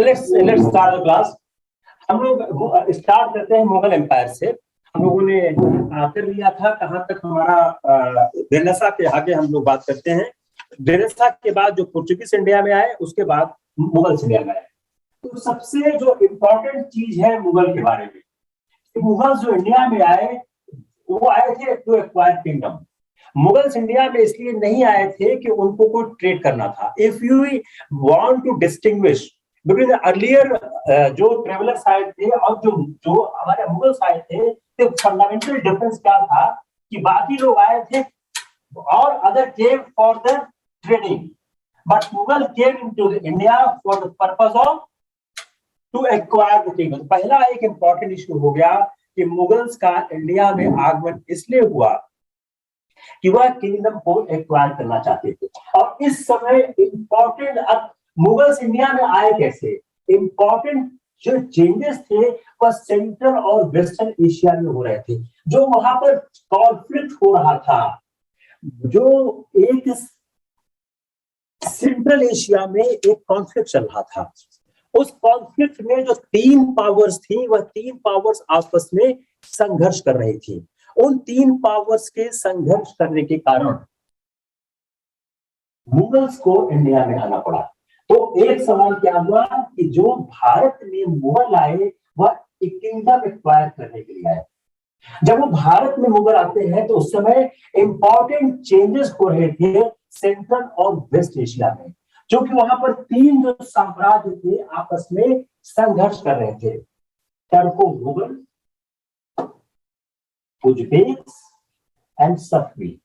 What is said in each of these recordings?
Let's start the class. हम लोग start करते हैं मुगल एम्पायर से। हम लोगों ने कर लिया था कहाँ तक हमारा रेनेसां के आगे हम लोग बात करते हैं। रेनेसां के बाद जो पोर्चुगीज इंडिया में आए, उसके बाद मुगल इंडिया में आए। तो सबसे जो इम्पोर्टेंट चीज है मुगल के बारे में, मुगल जो इंडिया में आए वो आए थे to acquire kingdom. Mughals India में इसलिए नहीं आए थे कि उनको कोई ट्रेड करना था। If you want to distinguish between earlier जो ट्रेवलर्स आए थे और जो जो हमारे मुगल्स आए थे, तो फंडामेंटल डिफरेंस क्या था कि बाकी लोग आए थे और other came for the trading, but Mughal came into India for the purpose of to acquire the kingdom. पहला एक इंपॉर्टेंट इशू हो गया कि मुगल्स का इंडिया में आगमन इसलिए हुआ कि वह किंगडम को एक्वायर करना चाहते थे। और इस समय इंपॉर्टेंट, अब मुगल्स इंडिया में आए कैसे, इंपॉर्टेंट जो चेंजेस थे वह सेंट्रल और वेस्टर्न एशिया में हो रहे थे। जो वहां पर कॉन्फ्लिक्ट हो रहा था, जो एक सेंट्रल एशिया में एक कॉन्फ्लिक्ट चल रहा था, उस कॉन्फ्लिक्ट में जो तीन पावर्स थी, वह तीन पावर्स आपस में संघर्ष कर रही थी। उन तीन पावर्स के संघर्ष करने के कारण मुगल्स को इंडिया में आना पड़ा। तो एक सवाल क्या हुआ कि जो भारत में मुगल आए वह एक किंगडम एक्वायर करने के लिए आए। जब वो भारत में मुगल आते हैं तो उस समय इंपॉर्टेंट चेंजेस हो रहे थे सेंट्रल और वेस्ट एशिया में, क्योंकि वहां पर तीन जो साम्राज्य थे आपस में संघर्ष कर रहे थे। टर्को मुगल, उज्बेक एंड सफवी,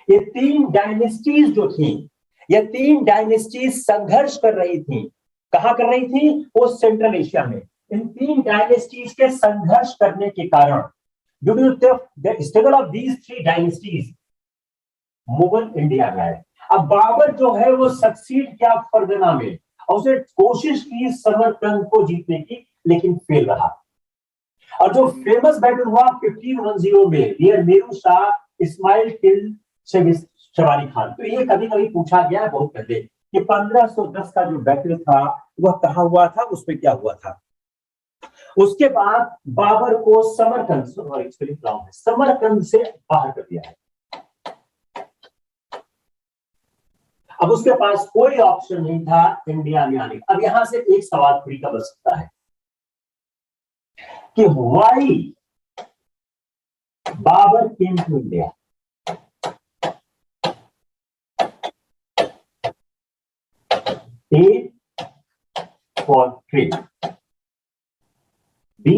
ये तीन डायनेस्टीज जो थी, ये तीन डायनेस्टीज संघर्ष कर रही थी। कहां कर रही थी? वो सेंट्रल एशिया में। इन तीन डायनेस्टीज के संघर्ष करने के कारण, due to the struggle of these three dynasties, Mughal India में आए। अब बाबर जो है वो सक्सीड किया फरगना में और उसे कोशिश की समरकंद को जीतने की, लेकिन फेल रहा। और जो फेमस बैटल हुआ 1510 में नियर मेरू शाह इस्माइल किल्ड शवानी खान, तो ये कभी कभी पूछा गया है बहुत पहले कि 1510 का जो बैटल था वह कहां हुआ था, उसमें क्या हुआ था। उसके बाद बाबर को समरकंद से बाहर कर दिया है। अब उसके पास कोई ऑप्शन नहीं था इंडिया में आने का। अब यहां से एक सवाल फ्री का बच सकता है कि why Babur came to India. A for trade, B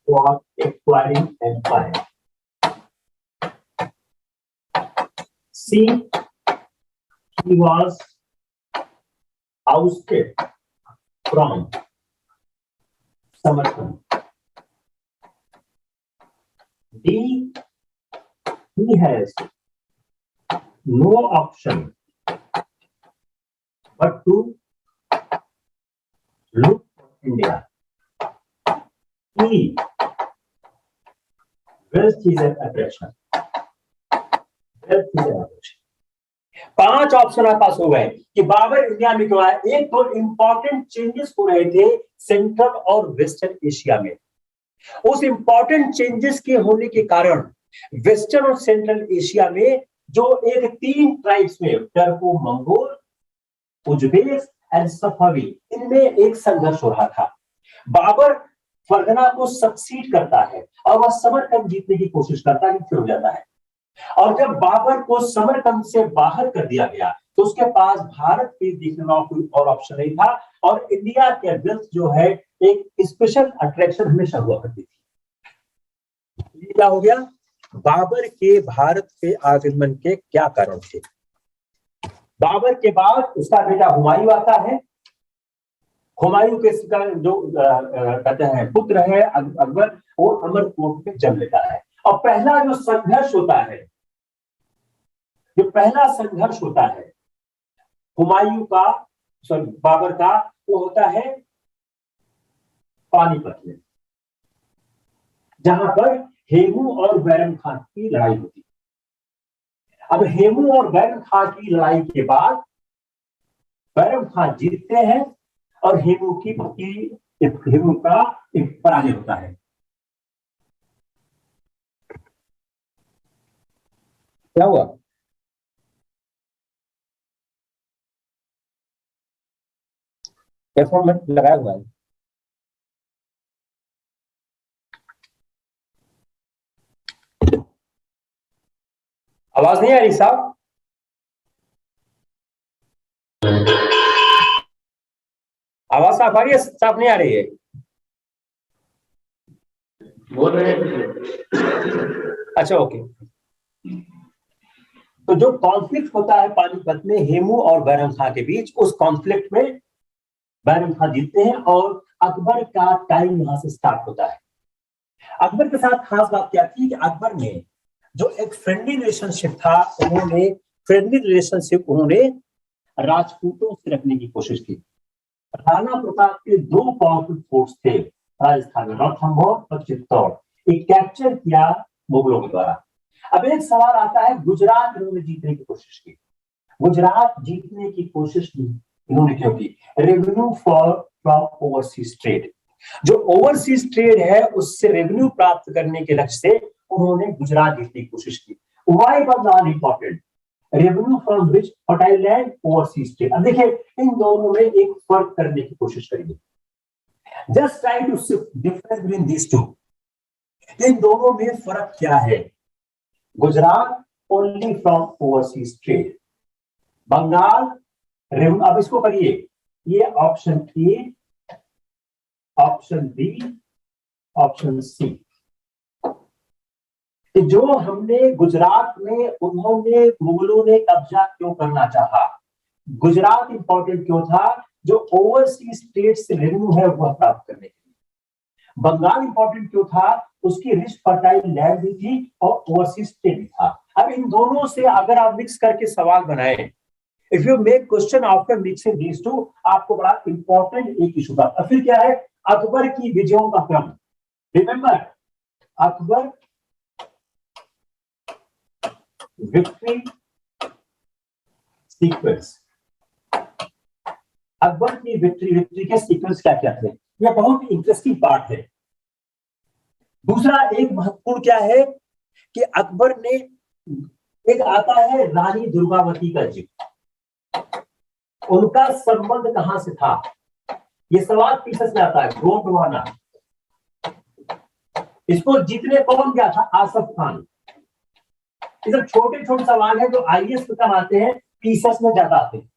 for acquiring empire, C he was ousted from Samarkand, D he has no option but to look for India, E wealth is an attraction, wealth is an attraction। 5 option आपके पास हो गए कि Babar India में क्यों आया। एक तो important changes हो रहे थे सेंट्रल और वेस्टर्न एशिया में। उस इंपॉर्टेंट चेंजेस के होने के कारण वेस्टर्न और सेंट्रल एशिया में जो एक तीन ट्राइब्स में टर्को मंगोल, उज्बेक एंड सफावी, इनमें एक संघर्ष हो रहा था। बाबर फरगना को सक्सीड करता है और वह समरकंद जीतने की कोशिश करता है, फिर हो जाता है। और जब बाबर को समरकंद से बाहर कर दिया गया तो उसके पास भारत के देखने का कोई और ऑप्शन नहीं था। और इंडिया के वेल्थ जो है एक स्पेशल अट्रैक्शन हमेशा हुआ करती थी। ये क्या हो गया? बाबर के भारत पे आगमन के क्या कारण थे? बाबर के बाद उसका बेटा हुमायूं आता है। हुमायूं के जो कहते हैं पुत्र है अकबर, वो अमरकोट में जन्म लेता है। और पहला जो संघर्ष होता है, जो पहला संघर्ष होता है हुमायूं का, बाबर का, वो होता है पानीपत में, जहां पर हेमू और बैरम खान की लड़ाई होती है। अब हेमू और बैरम खान की लड़ाई के बाद बैरम खान जीतते हैं और हेमू हेमू का एक पराजय होता है। क्या हुआ? एयरफोन में लगाया हुआ है। आवाज नहीं आ रही साहब? आवाज साफ आ रही है, साफ नहीं आ रही है? बोल रहे हैं। अच्छा, ओके। तो जो कॉन्फ्लिक्ट होता है पानीपत में हेमू और बैरम खां के बीच, उस कॉन्फ्लिक्ट में बैरम खां जीतते हैं और अकबर का टाइम यहां से स्टार्ट होता है। अकबर के साथ खास बात क्या थी कि अकबर ने जो एक फ्रेंडली रिलेशनशिप था, उन्होंने राजपूतों से रखने की कोशिश की। राणा प्रताप के दो पावरफुल फोर्स थे राजस्थान में, रणथंभौर और चित्तौड़, एक कैप्चर किया मुगलों के द्वारा। अब एक सवाल आता है, गुजरात इन्होंने जीतने की कोशिश की। गुजरात जीतने की कोशिश इन्होंने क्यों की? Revenue for from overseas trade, जो ओवरसीज ट्रेड है उससे रेवेन्यू प्राप्त करने के लक्ष्य से उन्होंने गुजरात जीतने की कोशिश की। Why was not important? Revenue from which fertile land, overseas trade. अब देखिए, इन दोनों में एक फर्क करने की कोशिश करिए। Just try to see difference between these two. इन दोनों में फर्क क्या है? Gujarat only from overseas trade, Bengal revenue. अब इसको करिए, ये option A, option B, option C. जो हमने गुजरात में, उन्होंने मुगलों ने कब्जा क्यों करना चाहा? गुजरात इंपॉर्टेंट क्यों था? जो ओवरसीज स्टेट से रेवेन्यू है वह प्राप्त करने के लिए। बंगाल इंपॉर्टेंट क्यों था? उसकी रिच फर्टाइल लैंड भी थी और ओवरसीज स्टेट भी था। अब इन दोनों से अगर आप मिक्स करके सवाल बनाए, if you make question after mixing these two, आपको बड़ा इंपॉर्टेंट एक इशू था। फिर क्या है? अकबर की विजयों का क्रम। Remember, Akbar victory sequence. Akbar की विक्ट्री के सीक्वेंस क्या क्या थे? यह बहुत इंटरेस्टिंग पार्ट है। दूसरा एक महत्वपूर्ण क्या है कि अकबर ने, एक आता है रानी दुर्गावती का जिक्र, उनका संबंध कहां से था? यह सवाल पीछे से आता है। गोंडवाना, इसको जीतने कौन गया था? आसफ खान। ये सब छोटे छोटे सवाल है जो आईएएस में कम आते हैं, पीसेस में ज्यादा आते हैं।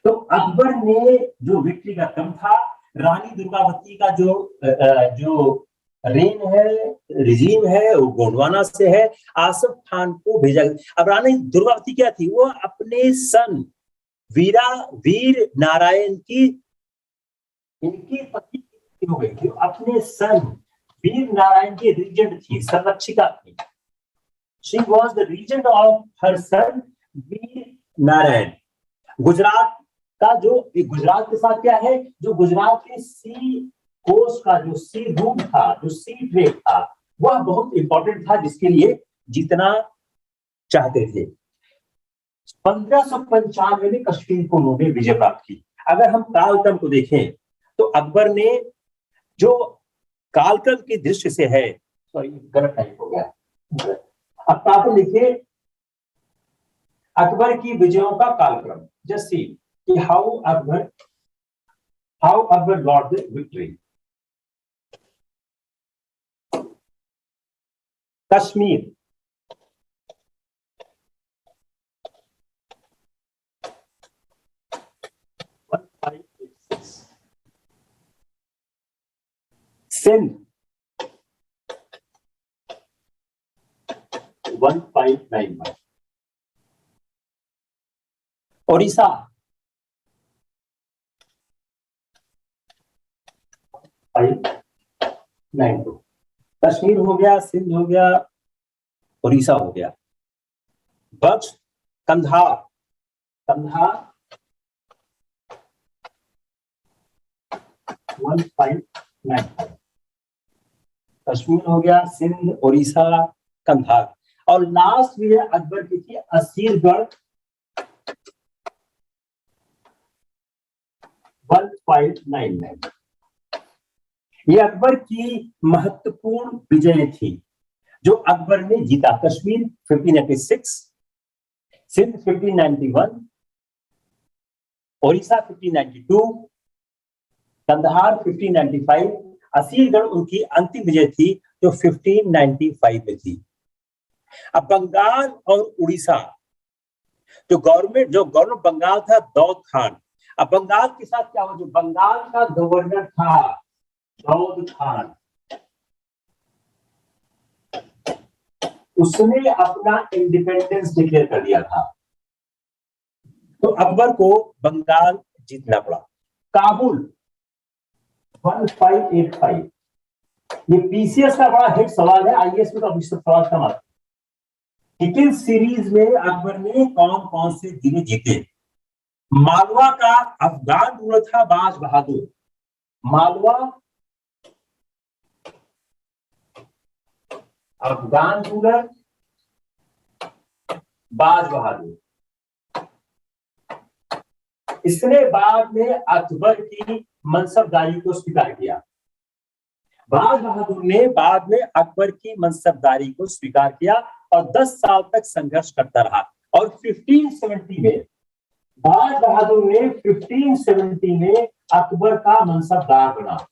तो अकबर ने जो विक्ट्री का क्रम था, रानी दुर्गावती का जो रेन है, रिजीम है, वो गोंडवाना से है। आसफ खान को भेजा गया। अब रानी दुर्गावती क्या थी? वो अपने सन वीर नारायण की, इनकी पत्नी हो गई थी, अपने सन वीर नारायण की रीजेंट थी, संरक्षिका थी। She was the regent of her son Vir Narayan. Gujarat का जो, गुजरात के साथ क्या है, जो गुजरात के सी कोस्ट का जो सी रूट था, जो सी ट्रेड था, वह बहुत इंपॉर्टेंट था, जिसके लिए जीतना चाहते थे। 1595 में कश्मीर को उन्होंने विजय प्राप्त की। अगर हम कालक्रम को देखें तो अकबर ने जो कालक्रम की दृष्टि से है, सॉरी गलत टाइप हो गया, अब कालक्रम लिखिए, अकबर की विजयों का कालक्रम। जस्ट सी कि how Akbar got the victory. Kashmir, Sindh 1591, Odisha 592। Kashmir हो गया, सिंध हो गया, ओडिशा हो गया। बक्स कंधार 1595। कश्मीर हो गया, सिंध, ओडिशा, कंधार। और लास्ट भी है अकबर की थी, असीरगढ़ 1599। ये अकबर की महत्वपूर्ण विजय थी जो अकबर ने जीता। कश्मीर 1586, सिंध 1591, ओडिशा 1592, कंधार 1595, असीरगढ़ उनकी अंतिम विजय थी जो 1595 में थी। अब बंगाल और उड़ीसा जो गवर्नर बंगाल था दाऊद खान। अब बंगाल के साथ क्या हुआ, जो बंगाल का गवर्नर था दाऊद खान, उसने अपना इंडिपेंडेंस डिक्लेयर कर दिया था, तो अकबर को बंगाल जीतना पड़ा। काबुल 1585, ये पीसीएस का बड़ा हिट सवाल है, आईएएस में तो अभी सवाल कम आता है। लेकिन सीरीज में अकबर ने कौन कौन से जिले जीते? मालवा का अफगान रूलर था बाज बहादुर। मालवा अफगान रूलर बाज बहादुर। इसने बाद में अकबर की मनसबदारी को स्वीकार किया। बाज बहादुर ने बाद में अकबर की मनसबदारी को स्वीकार किया और 10 साल तक संघर्ष करता रहा। और 1570 में बाज बहादुर ने 1570 में अकबर का मनसबदार बना।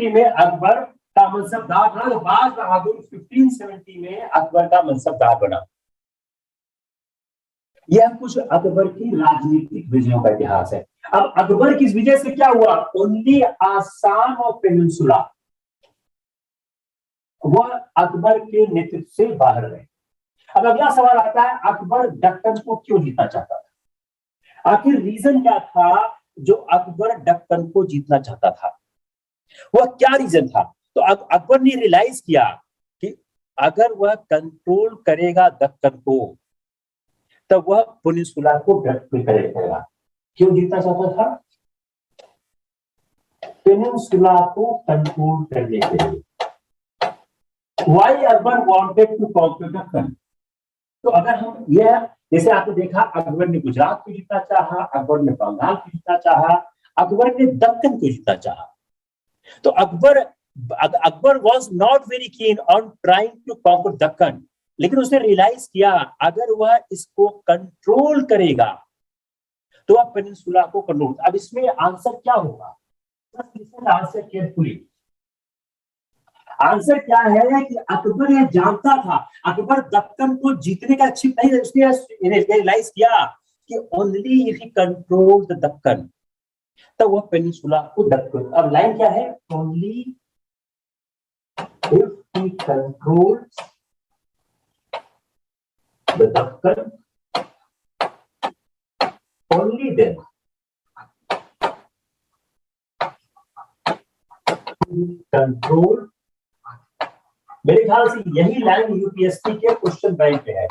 में अकबर का मनसबदार बना, तो बाज बहादुर 1570 में अकबर का मनसबदार बना। यह कुछ अकबर की राजनीतिक विजयों का इतिहास है। अब अकबर की इस विजय से क्या हुआ? ओनली आसाम और पेनिनसुला वह अकबर के नेतृत्व से बाहर रहे। अब अगला सवाल आता है, अकबर दक्कन को क्यों जीतना चाहता था? आखिर रीजन क्या था जो अकबर दक्कन को जीतना चाहता था? वह क्या रीजन था? तो अकबर ने रियलाइज किया कि अगर वह कंट्रोल करेगा दक्कन को तब वह पेनिनसुला को करेगा। क्यों जीतना चाहता था? पेनिनसुला को कंट्रोल करने के लिए। Why Akbar wanted to conquer Deccan? तो अगर हम यह, जैसे आपने देखा, अकबर ने गुजरात को जीतना चाहा, अकबर ने बंगाल को जीतना चाहा, अकबर ने दक्कन को जीतना चाहा। तो Akbar was not very keen on trying to conquer Deccan, लेकिन उसने रियलाइज किया अगर वह इसको कंट्रोल करेगा तो वह पेनिनसुला को कंट्रोल। अब इसमें आंसर क्या होगा? Answer carefully. आंसर क्या है कि अकबर यह जानता था, अकबर दक्कन को जीतने का इच्छुक नहीं, उसने रियलाइज किया कि only if he control the Deccan तब वह पेनिनसुला को दक्कन। अब लाइन क्या है? Only if he control the Deccan only then control. मेरे ख्याल से यही लाइन यूपीएससी के क्वेश्चन बैंक पे है,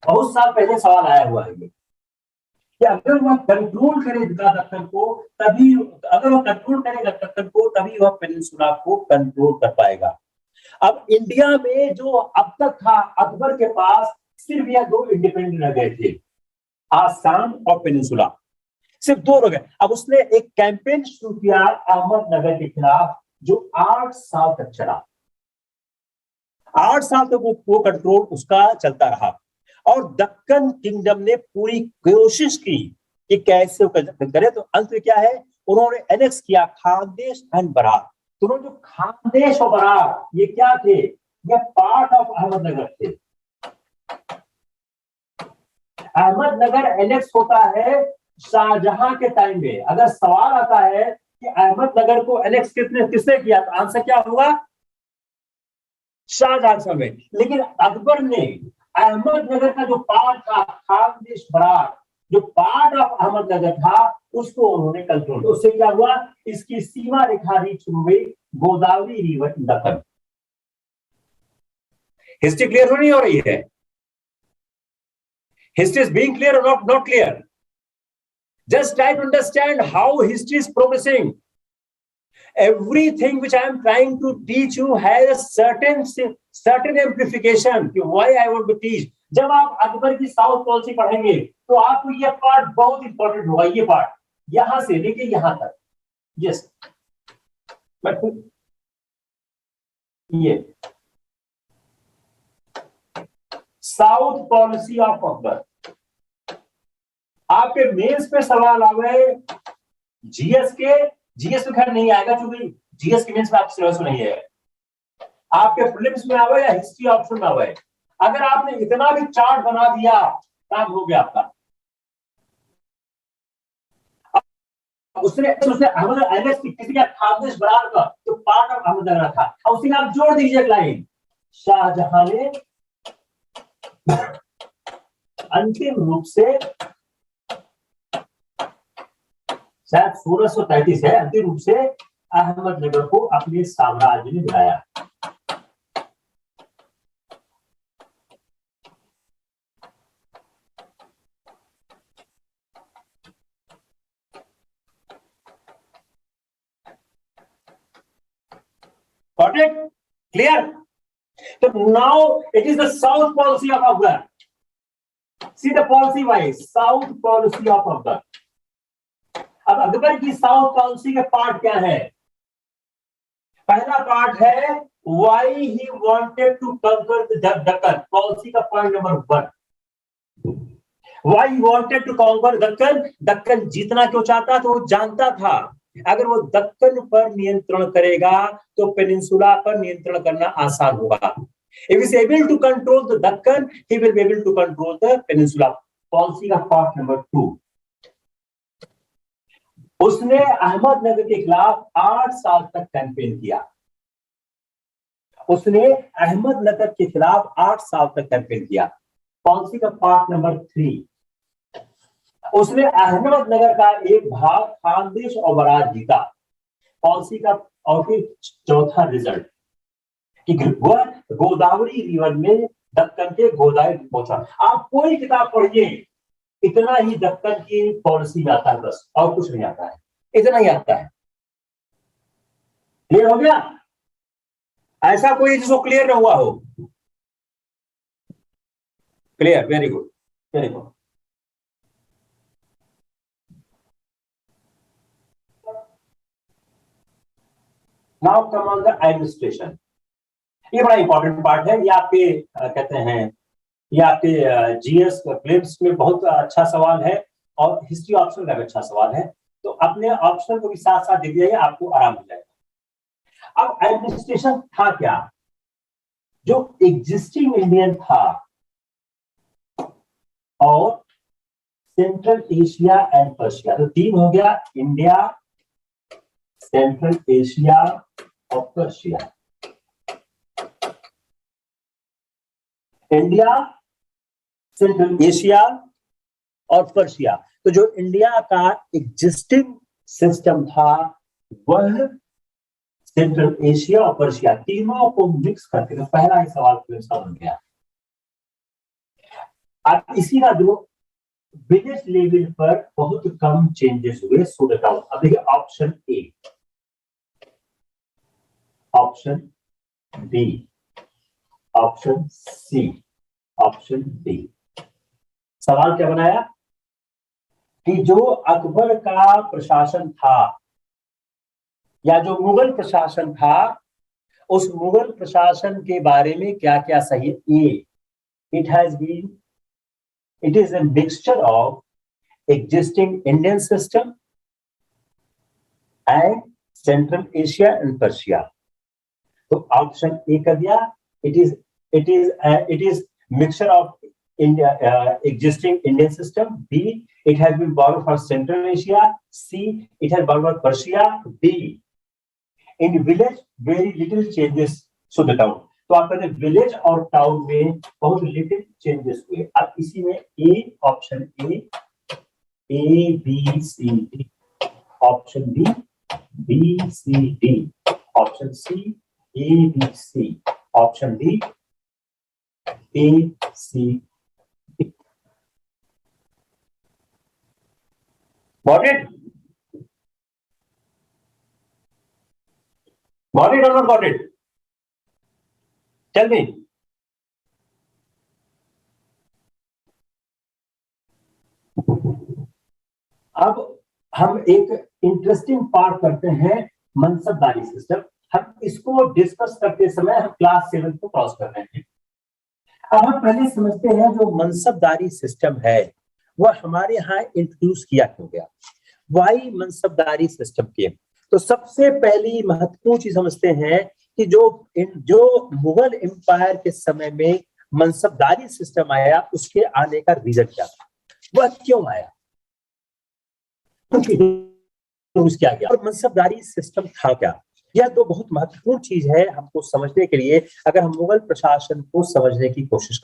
बहुत साल पहले सवाल आया हुआ है ये कि अगर वह कंट्रोल करेगा दक्कन को तभी, अगर वह कंट्रोल करेगा दक्कन को तभी वह पेनिनसुला को कंट्रोल कर पाएगा। अब इंडिया में जो अब तक था, अकबर के पास सिर्फ यह दो इंडिपेंडेंट रह गए थे, आसाम और पेनिनसुला, सिर्फ दो रह गए। अब उसने एक कैंपेन शुरू किया अहमदनगर के खिलाफ जो 8 साल तक चला। 8 साल तक वो कंट्रोल उसका चलता रहा और दक्कन किंगडम ने पूरी कोशिश की कि कैसे वो करे। तो अंत में क्या है, उन्होंने एनेक्स किया खानदेश एंड बरार। तो उन्होंने जो खानदेश और बरार ये क्या थे? ये पार्ट ऑफ अहमदनगर थे। अहमदनगर एनेक्स होता है शाहजहां के टाइम में। अगर सवाल आता है कि अहमदनगर को एनेक्स किसने किया, तो आंसर क्या होगा? शाहजहां समय। लेकिन अकबर ने अहमदनगर का जो पार्ट था खानदेश बरार, जो पार्ट ऑफ अहमदनगर था, उसको उन्होंने कंट्रोल। तो उससे क्या हुआ? इसकी सीमा रेखा रीच हुई Godavari river in Deccan. History clear हो नहीं हो रही है? History is being clear or not clear? Just try to understand how history is progressing. Everything which I am trying to teach you has a certain amplification कि why I want to teach. जब आप अकबर की south policy पढ़ेंगे तो आपको ये part बहुत important होगा, ये पार्ट यहां से लेके यहां तक. यस, बट ये साउथ पॉलिसी ऑफ अकबर आपके मेंस पे सवाल आ गए. जीएस तो खैर नहीं आएगा क्योंकि जीएस के मेंस में आपके सिलेबस नहीं है. आपके प्रीलिम्स में आवे या हिस्ट्री ऑप्शन में आवे. अगर आपने इतना भी चार्ट बना दिया काम हो गया आपका. उसने अहमद एनएस किसी का खादिश बरार का जो पार्ट ऑफ अहमद नगर था और उसी में आप जोड़ दीजिए एक लाइन. शाहजहां ने अंतिम रूप से शायद 1633 है, अंतिम रूप से अहमदनगर को अपने साम्राज्य में मिलाया. Got it? Clear? So now it is the south policy of Afghan. See the policy wise, south policy of Afghan. अब अकबर की साउथ पॉलिसी के पार्ट क्या है? पहला पार्ट है why he wanted to conquer the Deccan. Policy का point number 1. Why he wanted to conquer Deccan. Deccan जीतना क्यों चाहता था? वो जानता था अगर वो दक्कन पर नियंत्रण करेगा तो पेनिनसुला पर नियंत्रण करना आसान होगा. If he is able to control the Deccan, he will be able to control the peninsula. Policy का पार्ट नंबर 2. उसने अहमदनगर के खिलाफ 8 साल तक कैंपेन किया. उसने अहमदनगर के खिलाफ 8 साल तक कैंपेन किया. पॉलिसी का पार्ट नंबर 3. उसने अहमदनगर का एक भाग खानदेश और बराज जीता. पॉलिसी का और फिर चौथा रिजल्ट कि वह गोदावरी रिवर में दक्कन के गोदावरी पहुंचा. आप कोई किताब पढ़िए, इतना ही दक्कन की पॉलिसी में आता है, बस और कुछ नहीं आता है, इतना ही आता है. क्लियर हो गया? ऐसा कोई जिसको क्लियर ना हुआ हो? Clear? Very good, very good. Now come on the administration. ये बड़ा इंपॉर्टेंट पार्ट है. ये आपके कहते हैं, ये आपके जीएस प्रीलिम्स में बहुत अच्छा सवाल है और हिस्ट्री ऑप्शन का भी अच्छा सवाल है. तो अपने ऑप्शन को भी साथ साथ दे दिया, आपको आराम हो जाएगा. अब एडमिनिस्ट्रेशन था क्या? जो एग्जिस्टिंग इंडियन था और सेंट्रल एशिया एंड पर्शिया. तो 3 हो गया, इंडिया, सेंट्रल एशिया और पर्शिया. इंडिया, सेंट्रल एशिया और पर्शिया. तो जो इंडिया का एग्जिस्टिंग सिस्टम था वह सेंट्रल एशिया और पर्शिया तीनों को मिक्स करके, तो पहला ही सवाल बन गया. अब इसी का जो विलेज लेवल पर बहुत कम चेंजेस हुए. सो बताओ. अब देखिए option A, option B, option C, option D. सवाल क्या बनाया कि जो अकबर का प्रशासन था या जो मुगल प्रशासन था, उस मुगल प्रशासन के बारे में क्या क्या सही है. ए, it is a mixture of existing Indian system and Central Asia and Persia. तो ऑप्शन ए कर दिया. It is mixture of India existing Indian system. B, it has been borrowed from Central Asia. C, it has borrowed from Persia. D, in village very little changes to the town. तो आप कहते हैं village और town में बहुत little changes हुए. अब इसी में A, option A B C D, option B C D, option C A B C, option D A C D. Got it? Got it or not got it? Tell me. अब हम एक interesting part करते हैं, मनसबदारी system. हम इसको discuss करते समय हम क्लास 7 को क्रॉस कर रहे हैं। अब हम पहले समझते हैं जो मनसबदारी सिस्टम है वह हमारे यहाँ इंट्रोड्यूस किया क्यों गया, वाई मनसबदारी सिस्टम के। तो सबसे पहली महत्वपूर्ण चीज समझते हैं कि जो मुगल एम्पायर के समय में मनसबदारी सिस्टम आया उसके आने का रीजन क्या था, वह क्यों आया, क्या गया और मनसबदारी सिस्टम था क्या। यह तो बहुत महत्वपूर्ण चीज है हमको समझने के लिए अगर हम मुगल प्रशासन को समझने की कोशिश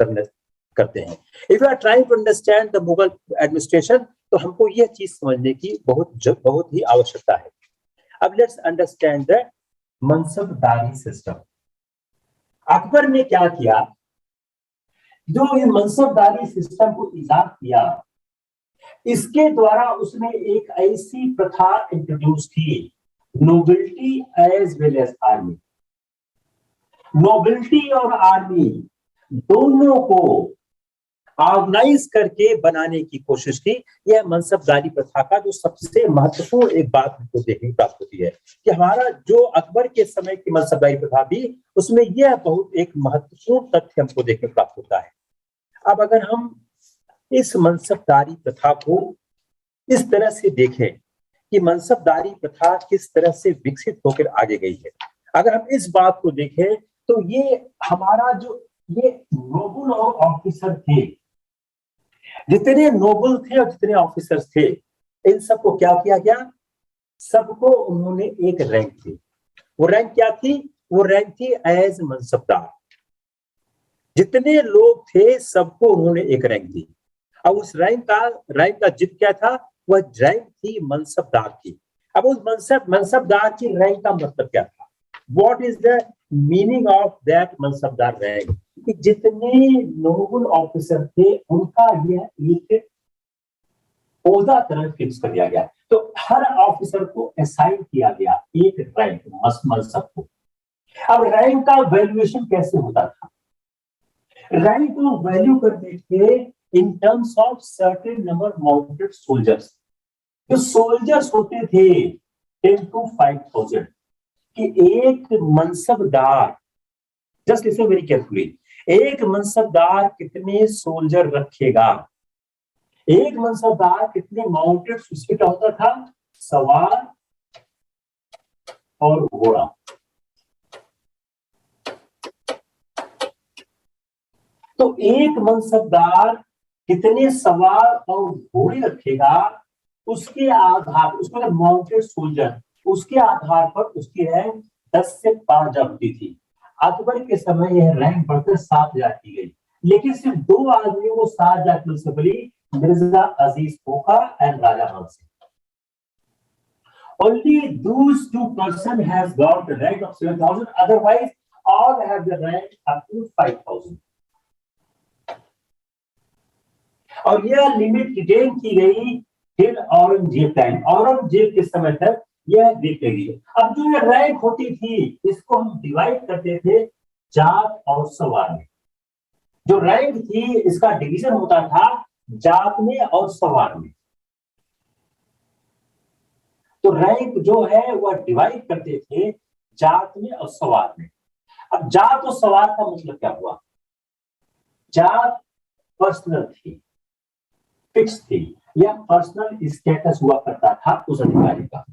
करते हैं। If you are trying to understand the Mughal administration तो हमको यह चीज समझने की बहुत ही आवश्यकता है। अब let's understand the mansabdari system. Akbar ने क्या किया, जो ये मनसबदारी सिस्टम को इजाद किया इसके द्वारा उसने एक ऐसी प्रथा इंट्रोड्यूस की, nobility as well as army. Nobility और आर्मी दोनों को ऑर्गेनाइज करके बनाने की कोशिश की। यह मनसबदारी प्रथा का जो सबसे महत्वपूर्ण एक बात हमको देखने प्राप्त होती है कि हमारा जो अकबर के समय की मनसबदारी प्रथा थी उसमें यह बहुत एक महत्वपूर्ण तथ्य हमको देखने प्राप्त होता है। अब अगर हम इस मनसबदारी प्रथा को इस तरह से देखें कि मनसबदारी प्रथा किस तरह से विकसित होकर आगे गई है, अगर हम इस बात को देखें तो ये हमारा जो ये नोबल और ऑफिसर थे, जितने नोबल थे और जितने ऑफिसर्स थे, इन सबको क्या किया गया, सबको उन्होंने एक रैंक दी। वो रैंक क्या थी, वो रैंक थी एज मनसबदार। जितने लोग थे सबको उन्होंने एक रैंक दी। अब उस रैंक का जित क्या था, वह रैंक थी मनसबदार की। अब उस मनसबदार की रैंक का मतलब क्या था, what is the meaning of that mansabdar rank, कि जितने नोबल ऑफिसर थे उनका यह एक ओहदा तरह फिक्स कर दिया गया। तो हर ऑफिसर को असाइन किया गया एक रैंक मनसब को। अब रैंक का वैल्यूएशन कैसे होता था, रैंक को वैल्यू करते थे in terms of certain number mounted soldiers. जो सोल्जर्स होते थे 10 to 5,000 कि एक mansabdar, just listen very carefully, एक मनसबदार कितने सोल्जर रखेगा, एक मनसबदार कितने माउंटेड, उसमें क्या होता था, सवार और घोड़ा। तो एक मनसबदार कितने सवार और घोड़े रखेगा उसके आधार, उसको माउंटेड सोल्जर, उसके आधार पर उसकी रैंक 10 से 5,000 होती थी। अकबर के समय यह रैंक बढ़कर 7,000 की गई, लेकिन सिर्फ 2 आदमियों को 7,000 मिल से मिली, मिर्जा अजीज खोखा एंड राजा मान Singh. Only those 2 person has got the rank of 7,000, otherwise all have the rank up to 5,000। और यह लिमिट रिटेन की गई फिर औरंगजेब टाइम, औरंगजेब के समय तक यह देख गई। अब जो ये रैंक होती थी इसको हम डिवाइड करते थे जात और सवार में। जो रैंक थी इसका डिवीजन होता था जात में और सवार में। तो रैंक जो है वह डिवाइड करते थे जात में और सवार में। अब जात और सवार का मतलब क्या हुआ, जात पर्सनल थी, फिक्स थी, यह पर्सनल स्टेटस हुआ करता था उस अधिकारी का।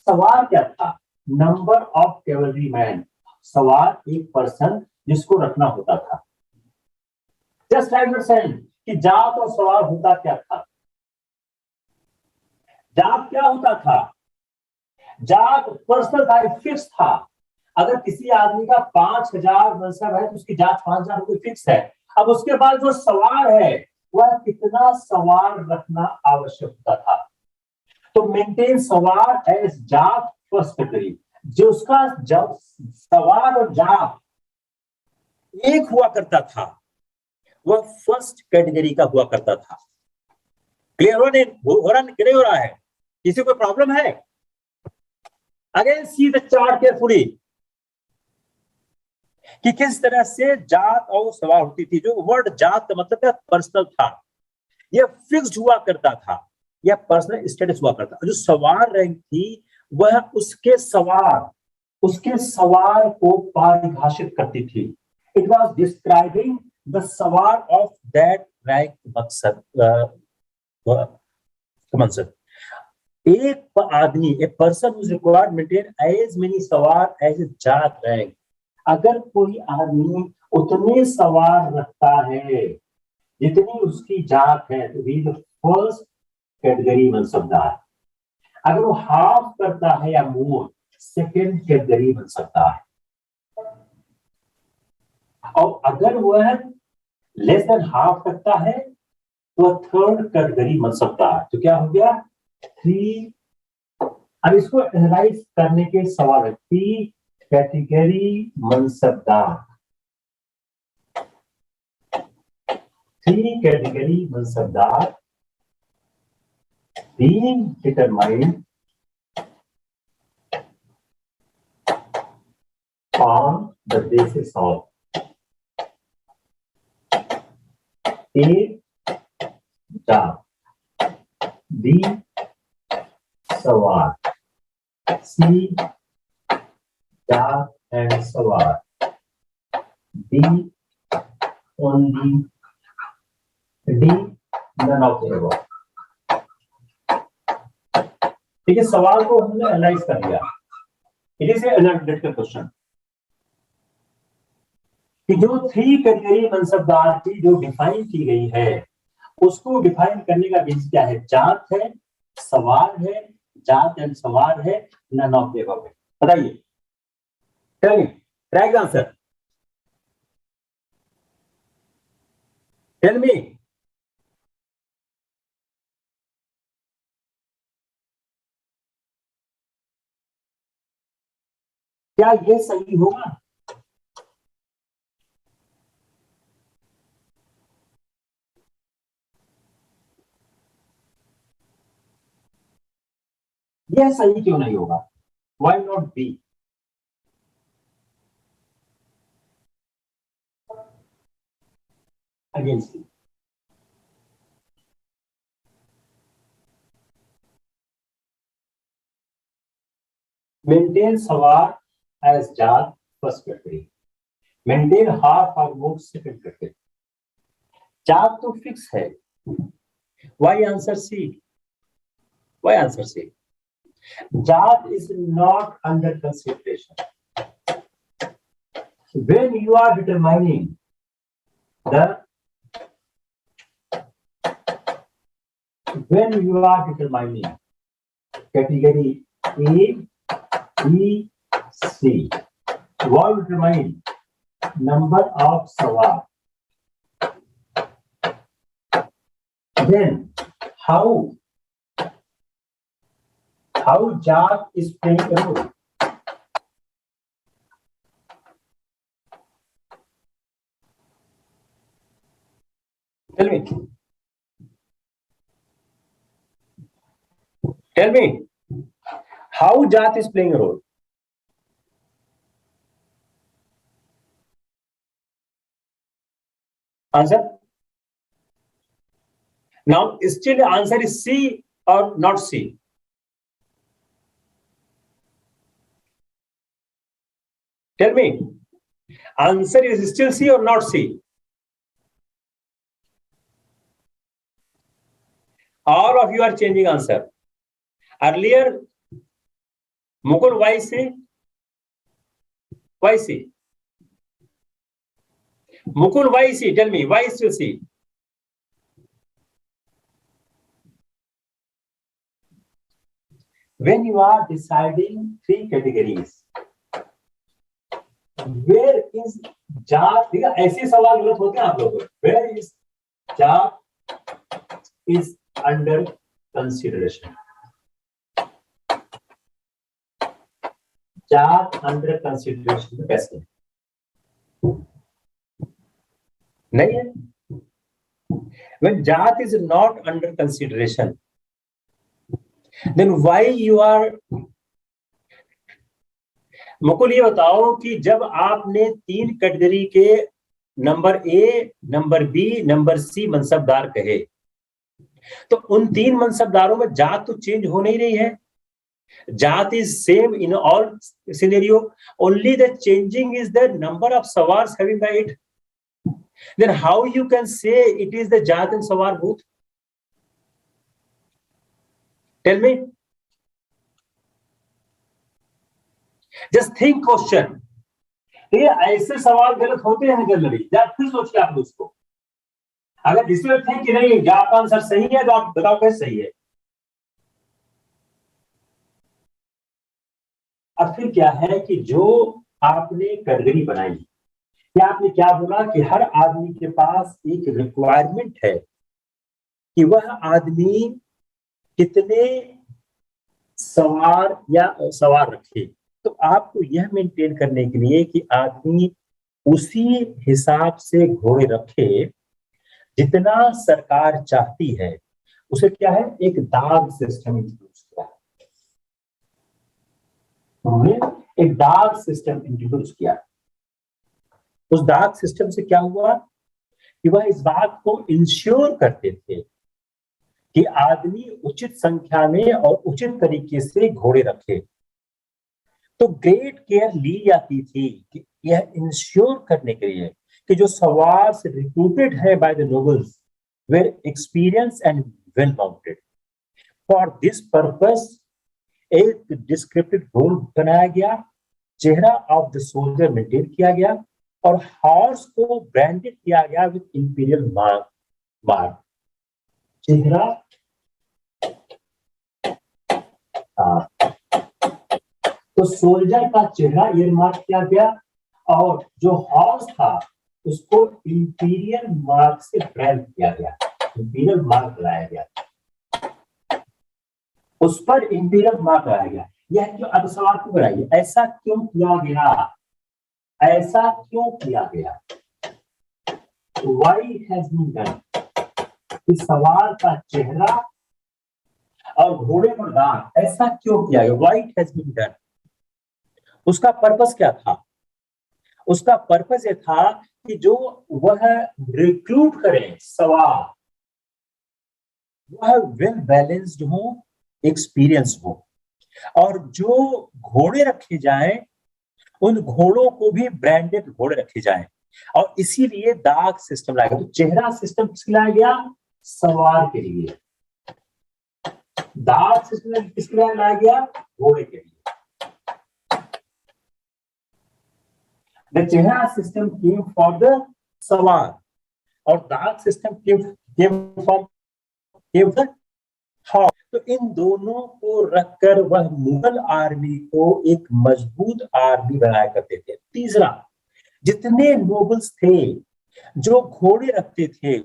सवार क्या था, नंबर ऑफ कैवलरी मैन, सवार एक पर्सन जिसको रखना होता था। जस्ट अंडरस्टैंड कि जात और सवार होता क्या था। जात क्या होता था, जात पर्सनल था, फिक्स था। अगर किसी आदमी का 5,000 मनसब है तो उसकी जात 5,000 रुपये फिक्स है। अब उसके बाद जो सवार है वह कितना सवार रखना आवश्यक होता था। तो maintain sawar as zat first category, जो उसका जब सवार और जात एक हुआ करता था वह फर्स्ट कैटेगरी का हुआ करता था। क्लियर हो रहा है, किसी को प्रॉब्लम है? Again see the chart carefully. कि किस तरह से जात और सवार होती थी। जो वर्ड जात का मतलब है पर्सनल था, यह फिक्स्ड हुआ करता था, यह पर्सनल स्टेटस हुआ करता था। जो सवार रैंक थी वह उसके सवार को परिभाषित करती थी। It was describing the sawar of that rank mansab. एक आदमी, a person is required maintain as many sawar as a zat rank. अगर कोई आदमी उतने सवार रखता है जितनी उसकी जात है, तो ही द फर्स्ट कैटेगरी मनसबदार। अगर वो हाफ करता है या मोर, सेकेंड कैटेगरी बन सकता है। और अगर वह लेस देन हाफ करता है तो थर्ड कैटेगरी बन सकता है। तो क्या हो गया? 3। अब इसको एनालाइज करने के सवाल है। 3 category mansabdar, 3 category mansabdar being determined on the basis of A, जात, B, सवार, C, जात and सवार, D, only, D, none of the above। ठीक है, सवाल को हमने एनालाइज कर लिया। It is an analytical question कि जो 3 कैटेगरी मनसबदार की जो डिफाइन की गई है, उसको डिफाइन करने का बेसिस क्या है? जात है, सवार है, जात एंड सवार है, नन ऑफ द अबव है। बताइए, tell me, right answer, tell me. क्या ये सही होगा? यह सही क्यों नहीं होगा? Why not B? Against maintain sawar as zat first category, maintain half और मोर सेकंड कैटेगरी। जात तो फिक्स है। Why answer C? Why answer C? Jat is not under consideration. When you are determining category A, B, C, you are determining number of sawar. Then how Jat is playing a role? Tell me. Tell me. How Jat is playing a role? Answer. Now, still the answer is C or not C? Tell me, answer is still C or not C? All of you are changing answer. Earlier, Mukul, why C? Why C? Mukul, why C? Tell me, why still C? When you are deciding 3 categories, where is जात? देखा, ऐसे सवाल गलत होते हैं आप लोगों को। Where is जात is under consideration? जात under consideration में कैसे नहीं है? When जात is not under consideration, then why you are Mukul ये बताओ कि जब आपने 3 कैटेगरी के number A, number B, number C mansabdar कहे, तो उन 3 मनसबदारों में जात तो चेंज हो नहीं रही है. जात is same in all scenario. Only the changing is the number of sawars having the it. Then how you can say it is the jat and sawar both? Tell me. Just think question. ये ऐसे सवाल गलत होते हैं generally. जब फिर सोचिए आप उसको. अगर इसमें थे कि नहीं जात आंसर सही है तो आप बताओ कैसे सही है. अब फिर क्या है कि जो आपने कैटेगरी बनाई, क्या आपने क्या बोला कि हर आदमी के पास एक रिक्वायरमेंट है कि वह आदमी कितने सवार या सवार रखे. तो आपको यह मेंटेन करने के लिए कि आदमी उसी हिसाब से घोड़े रखे जितना सरकार चाहती है. उसे क्या है, एक दाग सिस्टम इंट्रोड्यूस किया. उन्होंने एक दाग सिस्टम इंट्रोड्यूस किया. उस दाग सिस्टम से क्या हुआ कि वह इस बात को इंश्योर करते थे कि आदमी उचित संख्या में और उचित तरीके से घोड़े रखे. तो ग्रेट केयर ली जाती थी कि यह इंश्योर करने के लिए कि जो सवार रिक्रूटेड है by the nobles were experience and well mounted. For this purpose एक डिस्क्रिप्टिव रोल बनाया गया, चेहरा ऑफ द सोल्जर मेंटेन किया गया और हॉर्स को ब्रांडेड किया गया विद इंपीरियल मार्क. चेहरा तो सोल्जर का चेहरा ईयर मार्क किया गया और जो हॉर्स था उसको इंपीरियल मार्क से ब्रांड किया गया. इंपीरियल मार्क लगाया गया, उस पर इंपीरियल मार्क लगाया गया. यह क्यों, अब सवाल क्यों बनाइए, ऐसा क्यों किया गया, ऐसा क्यों किया गया? Why has been done. इस सवार का चेहरा और घोड़े पर दाग ऐसा क्यों किया गया? Why has been done. उसका पर्पस क्या था? उसका पर्पस ये था कि जो वह रिक्रूट करें सवार, वह वेल बैलेंस्ड हो, एक्सपीरियंस हो, और जो घोड़े रखे जाएं उन घोड़ों को भी ब्रांडेड घोड़े रखे जाएं. और इसीलिए दाग सिस्टम लाया गया. तो चेहरा सिस्टम किसके लाया गया? सवार के लिए. दाग सिस्टम किसके लिए लाया गया? घोड़े के लिए. The chehra system came for the सवार और दाग system came for the horse. तो इन दोनों को रखकर वह मुगल आर्मी को एक मजबूत आर्मी बनाया करते थे. तीसरा, जितने नोबल्स थे जो घोड़े रखते थे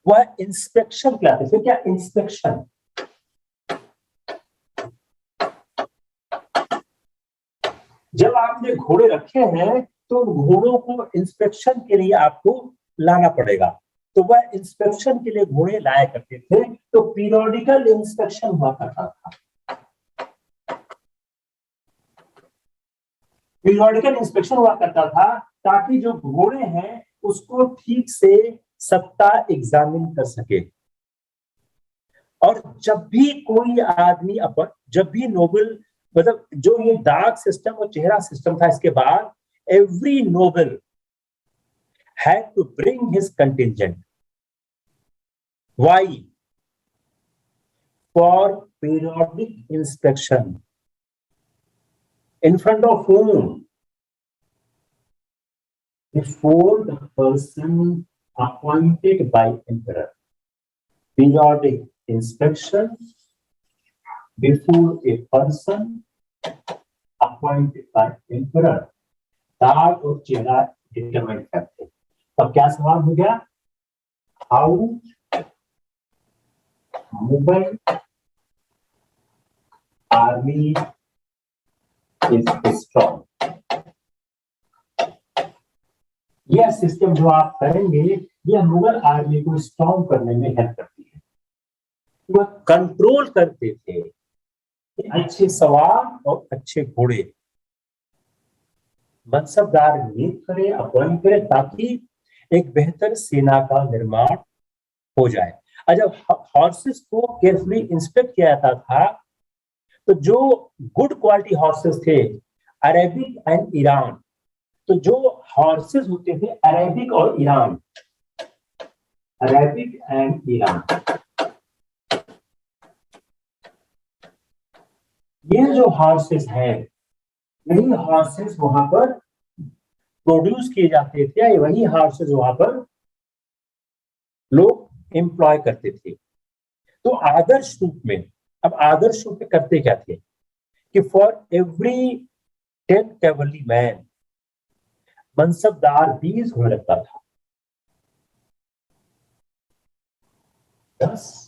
वह इंस्पेक्शन कराते थे. क्या इंस्पेक्शन? जब आपने घोड़े रखे हैं तो घोड़ों को इंस्पेक्शन के लिए आपको लाना पड़ेगा. तो वह इंस्पेक्शन के लिए घोड़े लाया करते थे. तो पीरियोडिकल इंस्पेक्शन हुआ करता था. पीरियोडिकल इंस्पेक्शन हुआ करता था ताकि जो घोड़े हैं उसको ठीक से सत्ता एग्जामिन कर सके. और जब भी कोई आदमी जब भी नोबल, मतलब जो ये दाग सिस्टम और चेहरा सिस्टम था, इसके बाद every noble had to bring his contingent. Why? For periodic inspection. In front of whom? Before the person appointed by emperor. Periodic inspection before a person appointed by emperor. दाग और चेहरा determine करते. अब क्या सवाल हो गया? How Mughal army is strong. यह सिस्टम जो आप करेंगे यह मुगल आर्मी को स्ट्रॉन्ग करने में हेल्प करती है. वह कंट्रोल करते थे अच्छे सवार और अच्छे घोड़े. मनसबदार नियुक्त करे, अपॉइंट करे, ताकि एक बेहतर सेना का निर्माण हो जाए। और जब हॉर्सेस को केयरफुली इंस्पेक्ट किया जाता था, तो जो गुड क्वालिटी हॉर्सेस थे, अरेबिक एंड ईरान, तो जो हॉर्सेस होते थे अरेबिक और ईरान, अरेबिक एंड ईरान, ये जो हॉर्सेस हैं, यही हॉर्सेस वहां पर प्रोड्यूस किए जाते थे, या वही हॉर्सेस वहां पर लोग एम्प्लॉय करते थे। तो आदर्श रूप में, अब आदर्श रूप में करते क्या थे कि for every 10 cavalry man mansabdar 20 घोड़े रखता था। 10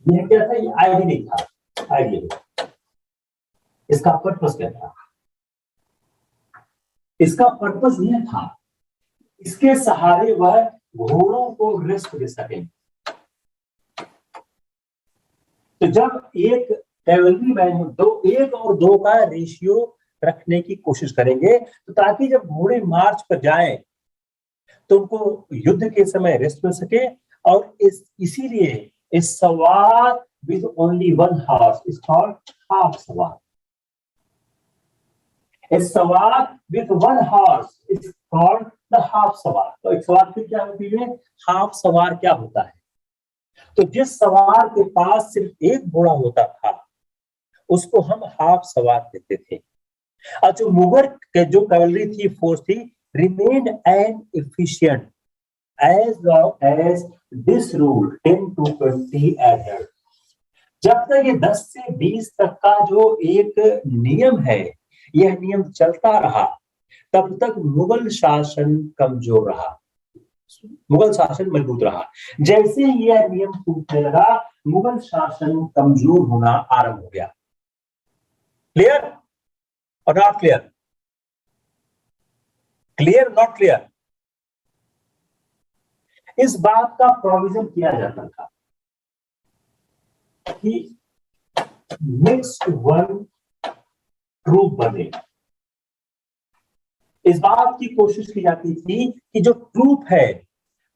ये क्या था, ये आईडी नहीं था, आईडी। इसका पर्पस क्या था? इसका पर्पस यह था, इसके सहारे वह घोड़ों को रेस्ट दे सके। तो जब एक कैवलरी मैन एक और 2 का रेशियो रखने की कोशिश करेंगे, तो ताकि जब घोड़े मार्च पर जाएं तो उनको युद्ध के समय रेस्ट मिल सके। और इसीलिए इस सवार with only 1 horse is called half सवार। इस सवार with 1 horse is called the half सवार। तो एक सवार फिर क्या होती है, हाफ सवार क्या होता है? तो जिस सवार के पास सिर्फ एक घोड़ा होता था, उसको हम हाफ सवार कहते थे। और जो मुगल के जो कैवलरी थी, फोर्स थी, remain and efficient as long as this rule 10 to 20 adhered। जब तक ये 10 से 20 तक का जो एक नियम है, यह नियम चलता रहा, तब तक मुगल शासन कमजोर रहा, मुगल शासन मजबूत रहा। जैसे ही यह नियम टूटने लगा, मुगल शासन कमजोर होना आरंभ हो गया। क्लियर और not clear? Clear not clear? इस बात का प्रोविजन किया जाता था कि मिक्स्ड वन ट्रूप बने। इस बात की कोशिश की जाती थी कि जो ट्रूप है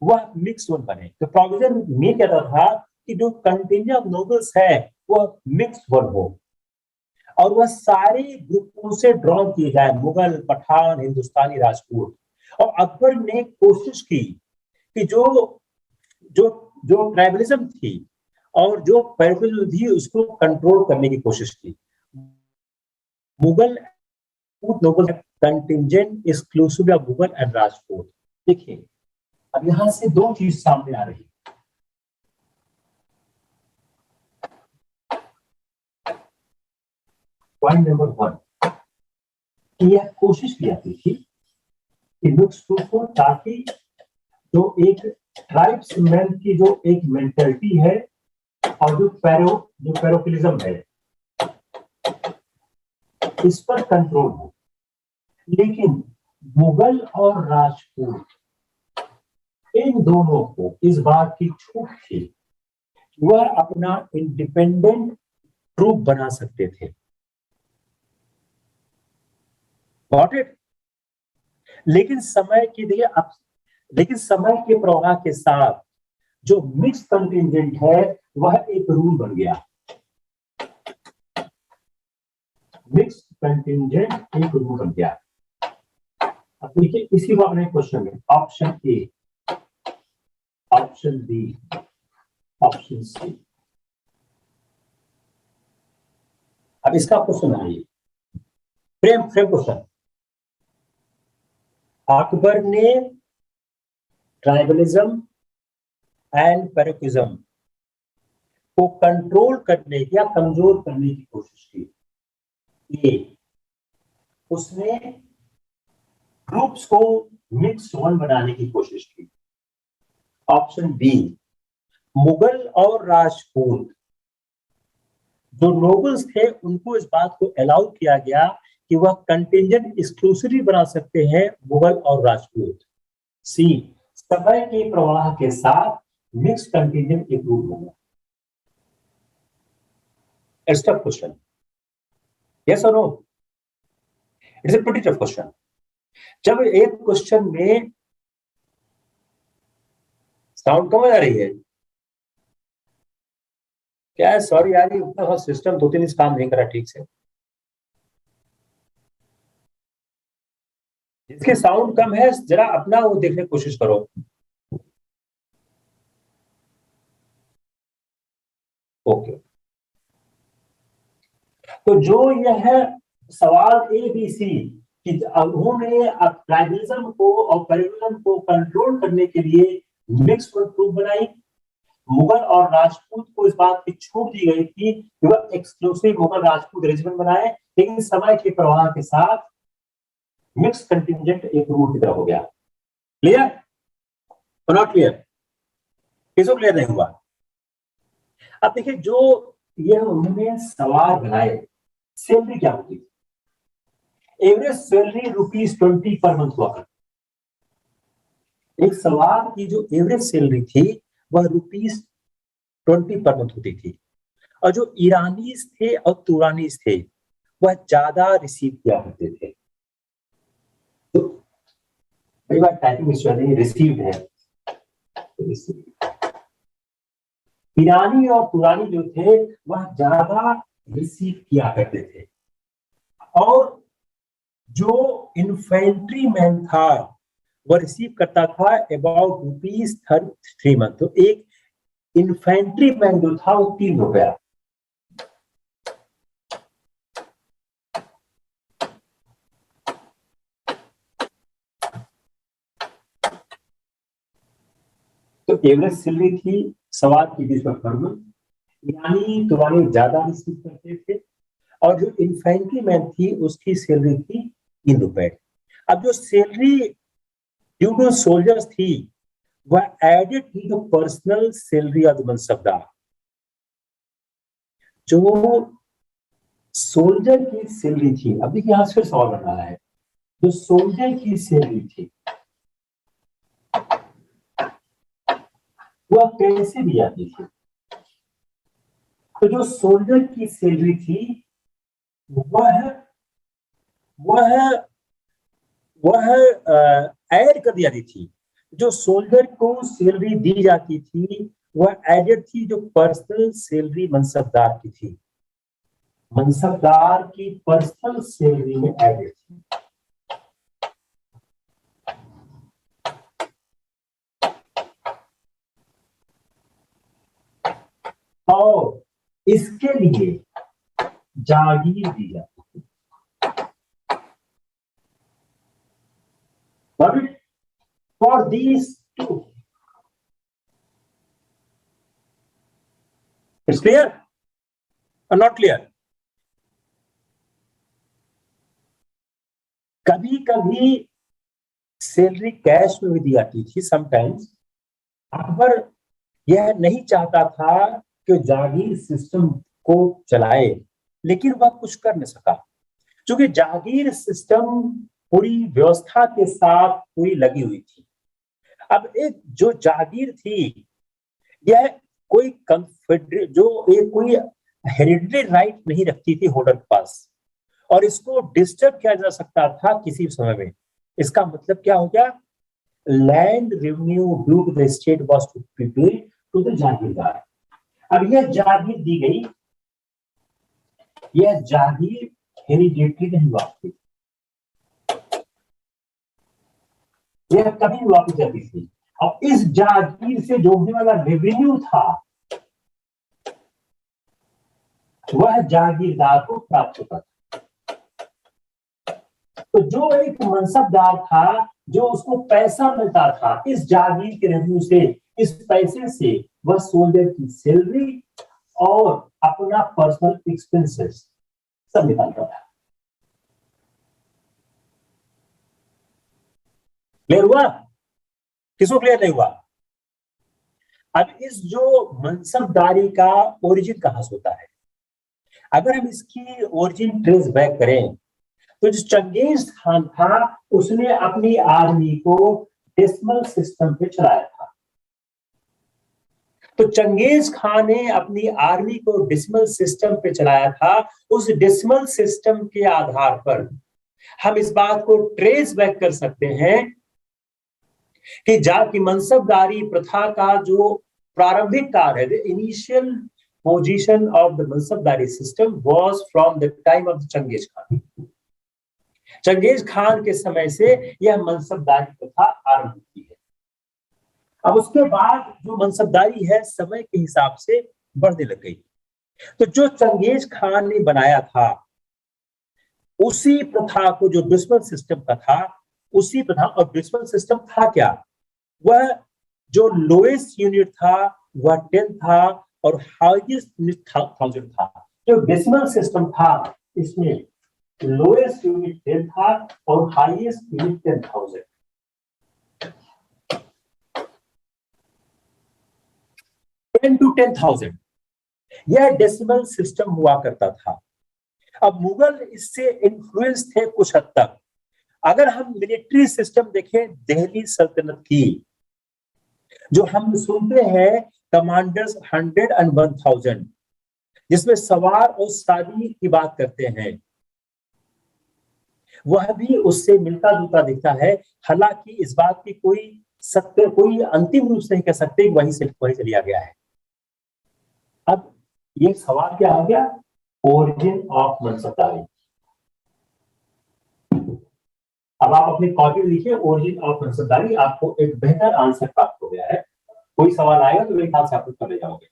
वह मिक्स वन बने। तो प्रोविजन में कहता था कि जो कंटिंजेंट ऑफ नोबल्स है वह मिक्स वन हो, और वह सारे ग्रुपों से ड्रॉ किए जाए, मुगल, पठान, हिंदुस्तानी, राजपूत। और अकबर ने कोशिश की कि जो जो जो ट्राइबलिज्म थी और जो पैरविज्म थी, उसको कंट्रोल करने की कोशिश की। Mughal noble contingent exclusive of Mughal and Rajput. देखिए, अब यहां से 2 चीज सामने आ रही है। पॉइंट नंबर 1, यह कोशिश की जाती थी कि मिक्स को, ताकि जो एक ट्राइब्समैन की जो एक मेंटालिटी है और जो पैरोकिलिज्म है, इस पर कंट्रोल हो। लेकिन मुगल और राजपूत इन दोनों को इस बात की छूट थी, वह अपना इंडिपेंडेंट ट्रूप बना सकते थे। Got it? लेकिन समय के प्रवाह के साथ जो मिक्स कंटिंजेंट है वह एक रूल बन गया। मिक्स कंटिंजेंट एक रूल बन गया। अब देखिए, इसी को अपने क्वेश्चन में option A, option B, option C. अब इसका क्वेश्चन आइए, फ्रेम क्वेश्चन। अकबर ने ट्राइबलिज्म एंड पैरोकिज्म को कंट्रोल करने या कमजोर करने की कोशिश की। ए, उसने ग्रुप्स को मिक्स वन बनाने की कोशिश की। ऑप्शन बी, मुगल और राजपूत जो नोबल्स थे उनको इस बात को अलाउ किया गया कि वह कंटिंजेंट एक्सक्लूसिवली बना सकते हैं, मुगल और राजपूत। सी, समय के प्रवाह के साथ मिक्स कंटीजेंट इंक्लूड होगा। इट्स टफ क्वेश्चन, यस और no? It's a pretty tough question. जब एक क्वेश्चन में साउंड कम आ रही है क्या है? सॉरी यार, ये उतना सिस्टम 2-3 दिन काम नहीं करा ठीक से। जिसके साउंड कम है जरा अपना वो देखने की कोशिश करो। ओके, तो जो यह सवाल ए बी सी कि उन्होंने ट्राइबलिज्म को और पैरेललिज्म को कंट्रोल करने के लिए मिक्स प्रूफ बनाई। मुगल और राजपूत को इस बात की छूट दी गई थी कि वह एक्सक्लूसिव मुगल राजपूत रेजिमेंट बनाए, लेकिन समय के प्रवाह के साथ मिक्स कंटिजेंट एक रूल की तरह हो गया। क्लियर और नॉट क्लियर? किसको क्लियर नहीं हुआ? अब देखिए, जो यह उन्होंने सवाल बनाए, सैलरी क्या होती थी? एवरेज सैलरी ₹20 पर मंथ हुआ करती। एक सवाल की जो एवरेज सैलरी थी वह ₹20 पर मंथ होती थी, और जो ईरानीज थे और तुरानीज थे वह ज्यादा रिसीव किया करते थे। तो कई बार टाइपिंग मिस्टेक रिसीव्ड है, ईरानी और तुरानी जो थे वह ज्यादा रिसीव किया करते थे, और जो इन्फेंट्री मैन था वह रिसीव करता था अबाउट ₹3 मंथ। तो एक इन्फेंट्री मैन जो था वो ₹3। तो एवरेज सैलरी थी सवाल की 20 पर मंथ, यानी तुरानी ज्यादा रिसीव करते थे, और जो इन्फेंट्री मैन थी उसकी सैलरी थी ₹3। अब जो सैलरी ड्यू टू सोल्जर्स थी वह added to the personal salary of the mansabdar. जो सोल्जर की सैलरी थी, अब देखिए यहां से सवाल बन रहा है, जो सोल्जर की सैलरी थी वह कैसे दी जाती थी? तो जो सोल्जर की सैलरी थी वह वह वह ऐड कर दी जाती थी। जो सोल्जर को सैलरी दी जाती थी वह एडेड थी जो पर्सनल सैलरी मनसबदार की थी, मनसबदार की पर्सनल सैलरी में एडेड थी। और इसके लिए जागीर दी जाती थी। For these two, it's clear और नॉट क्लियर? कभी कभी सैलरी कैश में भी दी जाती थी समटाइम्स। अकबर यह नहीं चाहता था कि जागीर सिस्टम को चलाए, लेकिन वह कुछ कर नहीं सका, क्योंकि जागीर सिस्टम पूरी व्यवस्था के साथ पूरी लगी हुई थी। अब एक जो जागीर थी यह कोई कन्फेडरेट, जो एक कोई हेरिडिटरी राइट नहीं रखती थी होल्डर के पास, और इसको डिस्टर्ब किया जा सकता था किसी समय में। इसका मतलब क्या हो गया? Land revenue due to the state was to be paid to the jagirdar. अब यह जागीर दी गई, यह जागीर हेरिडिटरी नहीं वापसी, यह कभी वापस जाती थी, और इस जागीर से जो होने वाला रेवेन्यू था वह जागीरदार को प्राप्त होता था। तो जो एक मनसबदार था, जो उसको पैसा मिलता था इस जागीर के रेवेन्यू से, इस पैसे से वह सोल्जर की सैलरी और अपना पर्सनल एक्सपेंसेस सब निकालता था। क्लियर हुआ? किसको क्लियर नहीं हुआ? अब इस जो मनसबदारी का ओरिजिन कहां से होता है? अगर हम इसकी ओरिजिन ट्रेस बैक करें तो जो चंगेज खान था उसने अपनी आर्मी को डेसिमल सिस्टम पे चलाया था। तो चंगेज खान ने अपनी आर्मी को डेसिमल सिस्टम पे चलाया था। उस डेसिमल सिस्टम के आधार पर हम इस बात को ट्रेस बैक कर सकते हैं कि जाति मनसबदारी प्रथा का जो प्रारंभिक काल है, the initial position of the mansabdari system was from the time of Changez Khan. Changez Khan के समय से यह मनसबदारी प्रथा आरंभ हुई है। अब उसके बाद जो मनसबदारी है समय के हिसाब से बढ़ने लग गई। तो जो चंगेज खान ने बनाया था उसी प्रथा को, जो डेसिमल सिस्टम का था, उसी प्रथा, और डेसिमल सिस्टम था क्या, वह जो लोएस्ट यूनिट था वह 10 था और हाईएस्ट यूनिट 1000 था। जो डेसिमल सिस्टम था इसमें लोएस्ट यूनिट 10 था और हाईएस्ट यूनिट 10,000। 10 to 10,000 यह डेसिमल सिस्टम हुआ करता था। अब मुगल इससे इन्फ्लुएंस थे कुछ हद तक। अगर हम मिलिट्री सिस्टम देखें दिल्ली सल्तनत की, जो हम सुनते हैं कमांडर्स 100 and 1000, जिसमें सवार और सादी की बात करते हैं, वह भी उससे मिलता जुलता दिखता है। हालांकि इस बात की कोई अंतिम रूप से नहीं कह सकते वहीं से वही लिया गया है। अब ये सवाल क्या हो गया, ओरिजिन ऑफ मनसबदारी। अब आप अपनी कॉपी लिखिए ओरिजिन ऑफ मनसबदारी, आपको एक बेहतर आंसर प्राप्त हो गया है। कोई सवाल आएगा तो मेरे ख्याल से आप उत्तर ले जाओगे।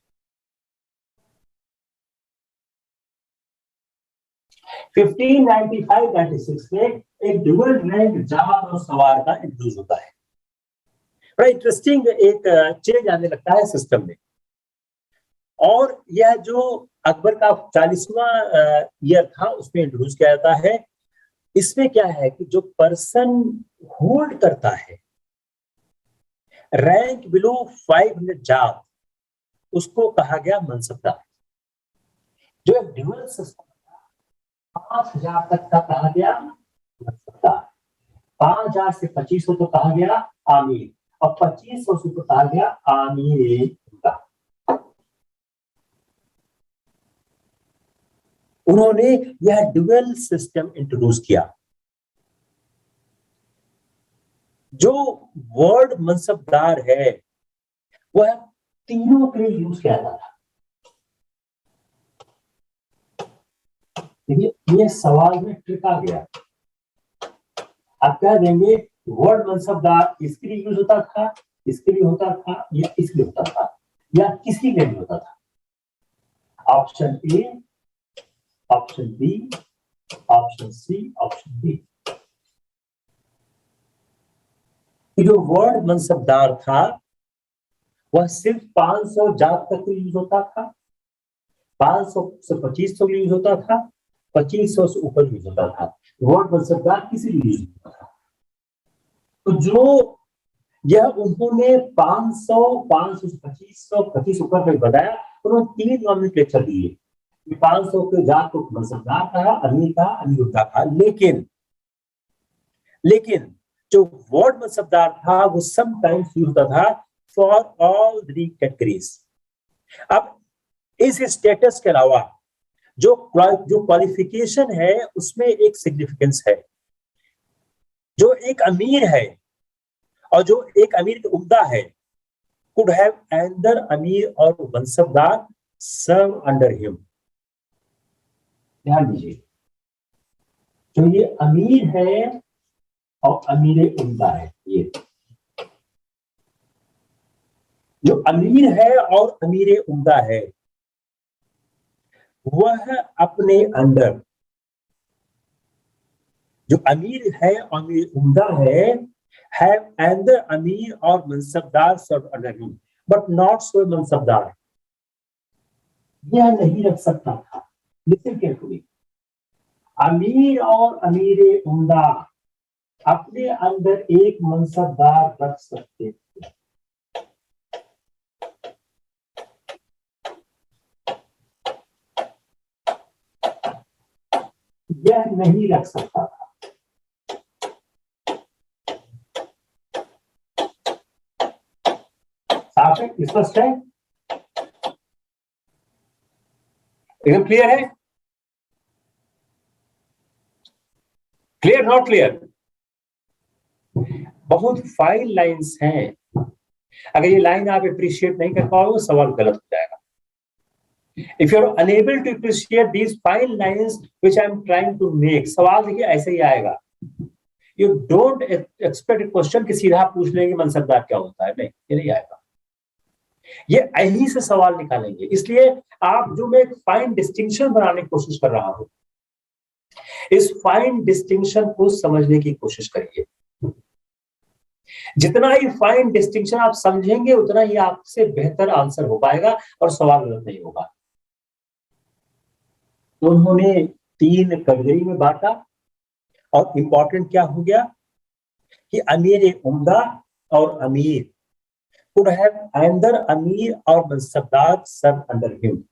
1595-96 में एक डुअल रैंक जात और सवार का इंट्रोड्यूस होता है। बड़ा इंटरेस्टिंग एक चेंज आने लगता है सिस्टम में। और यह जो अकबर का 40वां ईयर था उसमें इंट्रोड्यूस किया जाता है। इसमें क्या है कि जो पर्सन होल्ड करता है रैंक बिलो 500 जात, उसको कहा गया मनसबदार। जो एक ड्यूअल सिस्टम 5,000 तक का कहा गया मनसबदार, 5,000 से 2500 तो कहा गया आमीर, और 2500 से तो कहा गया आमीर। उन्होंने यह ड्यूअल सिस्टम इंट्रोड्यूस किया। जो वर्ड मनसबदार है वह तीनों के लिए यूज किया जाता था। ये सवाल में ट्रिक आ गया। आप कह देंगे वर्ड मनसबदार इसके लिए यूज होता था, इसके लिए होता था, या इसलिए होता था, या किसी लिए भी होता था। Option A, option B, option C, option D. जो वर्ड मनसबदार था वह सिर्फ 500 जात तक यूज होता था, 500 से 2500 यूज होता था, 2500 से ऊपर यूज होता था। वर्ड मनसबदार किसी भी यूज होता था। तो जो यह उन्होंने 500 से 2500 25 ऊपर में बताया, उन्होंने 3 नॉमिनेचर दिए। 500 के जात को मनसबदार कहा, अमीर कहा, अमीरुद्दा कहा। लेकिन जो वर्ड मनसबदार था वो समटाइम्स यूज होता था फॉर ऑल 3 कैटेगरीज। अब इस स्टेटस के अलावा जो क्वालिफिकेशन है उसमें एक सिग्निफिकेंस है। जो एक अमीर है और जो एक अमीर के उम्दा है, कुड हैव एंदर अमीर और मनसबदार सर्व अंडर हिम। ध्यान दीजिए, जो ये अमीर है और अमीर उम्दा है, ये जो अमीर है और अमीर उम्दा है, वह अपने अंदर, जो अमीर है और अमीर उम्दा है, have either अमीर और mansabdar serve under him but not so mansabdar. यह नहीं रख सकता था। लिसन केयरफुली, अमीर और अमीर उम्दा अपने अंदर एक मनसबदार रख सकते थे। यह नहीं रख सकता था। टॉपिक स्पष्ट है, एकदम क्लियर है? Clear not clear? बहुत फाइन लाइंस हैं, अगर ये लाइन आप अप्रिशिएट नहीं कर पाओगे सवाल गलत हो जाएगा। If you are unable to appreciate these fine lines which I am trying to make, सवाल देखिए ऐसे ही आएगा। You don't expect a question कि सीधा पूछ लेंगे मनसबदार क्या होता है, नहीं, ये नहीं आएगा। ये यही से सवाल निकालेंगे। इसलिए आप जो मैं एक फाइन डिस्टिंक्शन बनाने की कोशिश कर रहा हूं, इस फाइन डिस्टिंक्शन को समझने की कोशिश करिए। जितना ही फाइन डिस्टिंक्शन आप समझेंगे उतना ही आपसे बेहतर आंसर हो पाएगा और सवाल गलत नहीं होगा। तो उन्होंने 3 कैटेगरी में बांटा और इंपॉर्टेंट क्या हो गया कि अमीर उम्दा और अमीर could have either अमीर और mansabdar served under him,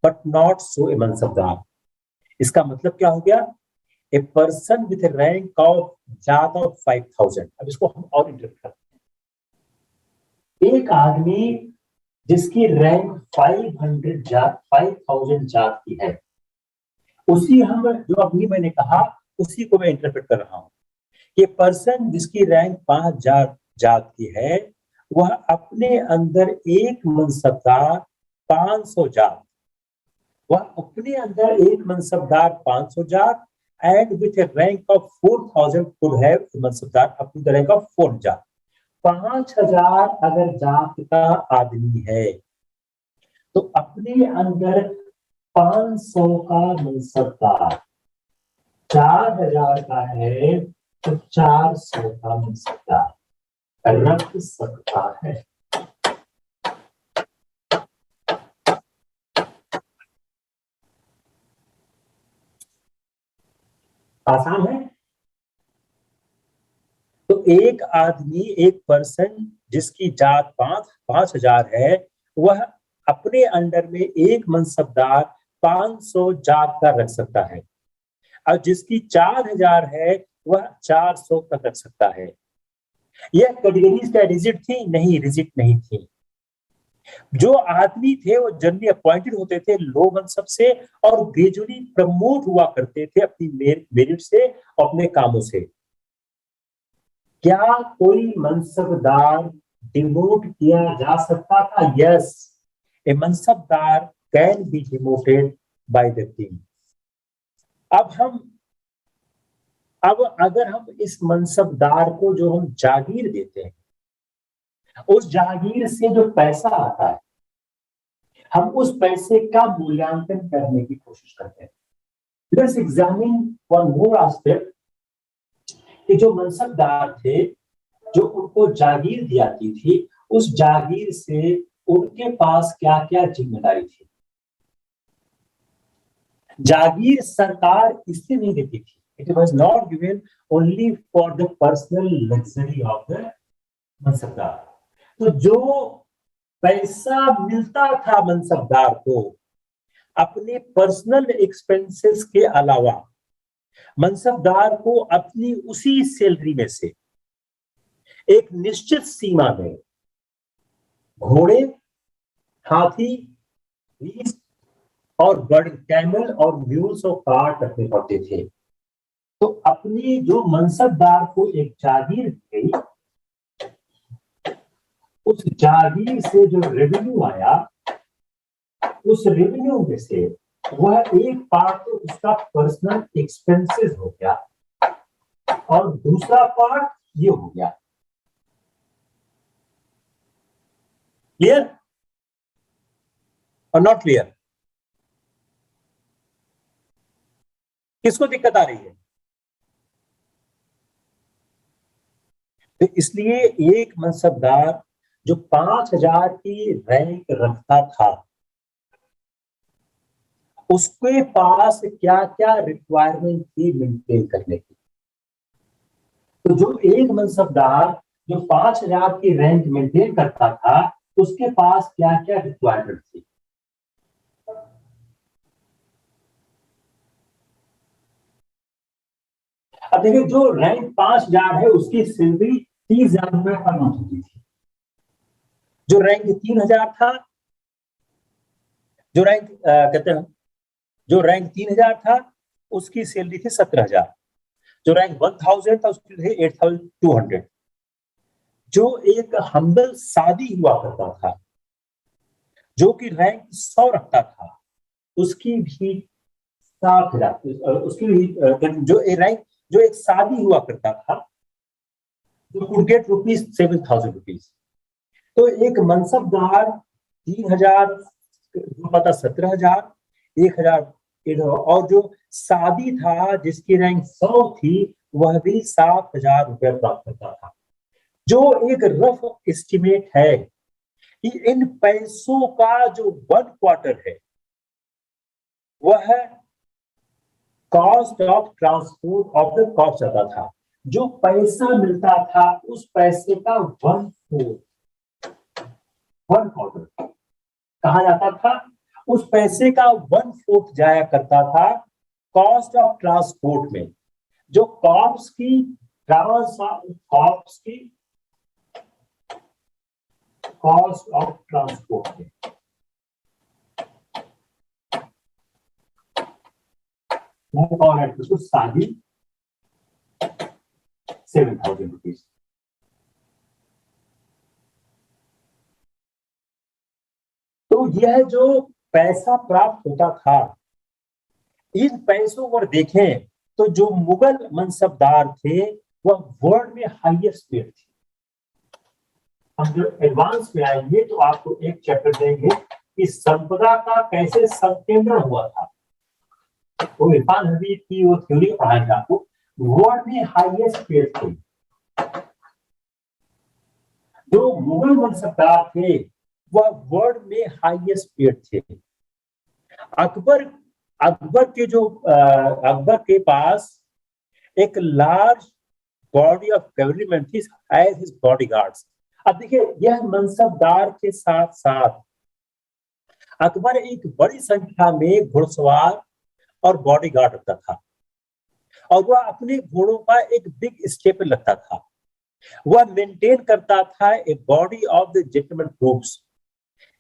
but not so a mansabdar. इसका मतलब क्या हो गया? A person with rank of ज्यादा 5000। अब इसको हम और इंटरप्रेट करते हैं। एक आदमी जिसकी रैंक 5000 जात की है, उसी हम जो अभी मैंने कहा उसी को मैं इंटरप्रेट कर रहा हूं कि पर्सन जिसकी रैंक 5000 जात की है, वह अपने अंदर एक मनसबदार 500 जात, वह अपने अंदर एक मनसबदार 500 जात and with A rank of 4000 could have mansabdar अपनी रैंक ऑफ 4 जात। 5000 अगर जात का आदमी है तो अपने अंदर 500 का मनसबदार, 4000 का है तो 400 का मनसबदार रख सकता है। आसान है। तो एक आदमी, एक पर्सन जिसकी जात 5000 है, वह अपने अंडर में एक मनसबदार 500 जात का रख सकता है, और जिसकी 4000 है वह 400 का रख सकता है। यह कैटेगरीज क्या रिजिड थी? नहीं, रिजिड नहीं थी। जो आदमी थे वो जनरली अपॉइंटेड होते थे लो मनसब से और ग्रेजुअली प्रमोट हुआ करते थे अपनी मेरिट से और अपने कामों से। क्या कोई मनसबदार डिमोट किया जा सकता था? Yes, A mansabdar can be demoted by the king. अब अगर हम इस मनसबदार को जो हम जागीर देते हैं, उस जागीर से जो पैसा आता है, हम उस पैसे का मूल्यांकन करने की कोशिश करते हैं। Let's examine one more aspect कि जो मनसबदार थे, जो उनको जागीर दी जाती थी, उस जागीर से उनके पास क्या क्या जिम्मेदारी थी। जागीर सरकार इसलिए नहीं देती थी, it was not given only for the personal luxury of the mansabdar. तो जो पैसा मिलता था मनसबदार को अपने पर्सनल एक्सपेंसेस के अलावा, मनसबदार को अपनी उसी सैलरी में से एक निश्चित सीमा में घोड़े, हाथी, रीछ और बर्ड, कैमल और म्यूल्स और कार्ट रखने पड़ते थे। तो अपनी जो मनसबदार को एक जागीर दी गई, उस जागीर से जो रेवेन्यू आया, उस रेवेन्यू में से वह एक पार्ट तो उसका पर्सनल एक्सपेंसेस हो गया और दूसरा पार्ट ये हो गया। क्लियर और नॉट क्लियर? किसको दिक्कत आ रही है? तो इसलिए एक मनसबदार जो 5000 की रैंक रखता था, उसके पास क्या क्या रिक्वायरमेंट थी मेंटेन करने की। तो जो एक मनसबदार जो 5000 की रैंक मेंटेन करता था, उसके पास क्या क्या रिक्वायरमेंट थी। अब देखिए, जो रैंक 5000 है उसकी सैलरी 30,000 रुपए पर मंथ होती थी। जो रैंक 3000 था, जो रैंक कहते हैं जो रैंक 3000 था उसकी सैलरी थी 17000। जो रैंक 1000 था उसकी थी 8200। जो एक हम्बल सादी हुआ करता था, जो कि रैंक 100 रखता था, उसकी भी 6000, उसकी भी जो रैंक जो एक सादी हुआ करता था, जो कुड गेट रुपीज 7000 रुपीज। तो एक मनसबदार 3000, जो पता 17000, 1000, और जो सादी था जिसकी रैंक 100 थी वह भी 7000 रुपए प्राप्त करता था। जो एक रफ एस्टिमेट है कि इन पैसों का जो 1 क्वार्टर है वह cost of transport of the cost आता था। जो पैसा मिलता था उस पैसे का 1 क्वार्टर कहा जाता था, उस पैसे का 1/4 जाया करता था कॉस्ट ऑफ ट्रांसपोर्ट में। जो कॉस्ट ऑफ ट्रांसपोर्ट में सादी 7000 रुपीज। तो यह जो पैसा प्राप्त होता था, इन पैसों पर देखें तो जो मुगल मनसबदार थे वह वर्ल्ड में हाईएस्ट पेड थे। हम जो एडवांस में आएंगे तो आपको एक चैप्टर देंगे कि संपदा का कैसे संकेंद्रण हुआ था। तो इरफान हबीब की वो थ्योरी पढ़ाएंगे आपको। वर्ल्ड में हाईएस्ट पेड थे जो मुगल मनसबदार थे, वह वर्ल्ड में हाईएस्ट पेड थे। अकबर के पास एक लार्ज बॉडी ऑफ कैवलरीमैन थी एज हिज बॉडीगार्ड्स। अब देखिए, यह मनसबदार के साथ साथ अकबर एक बड़ी संख्या में घुड़सवार और बॉडीगार्ड रखता था, और वह अपने घोड़ों का एक बिग स्टेपल रखता था। वह मेंटेन करता था a body of the gentleman troops.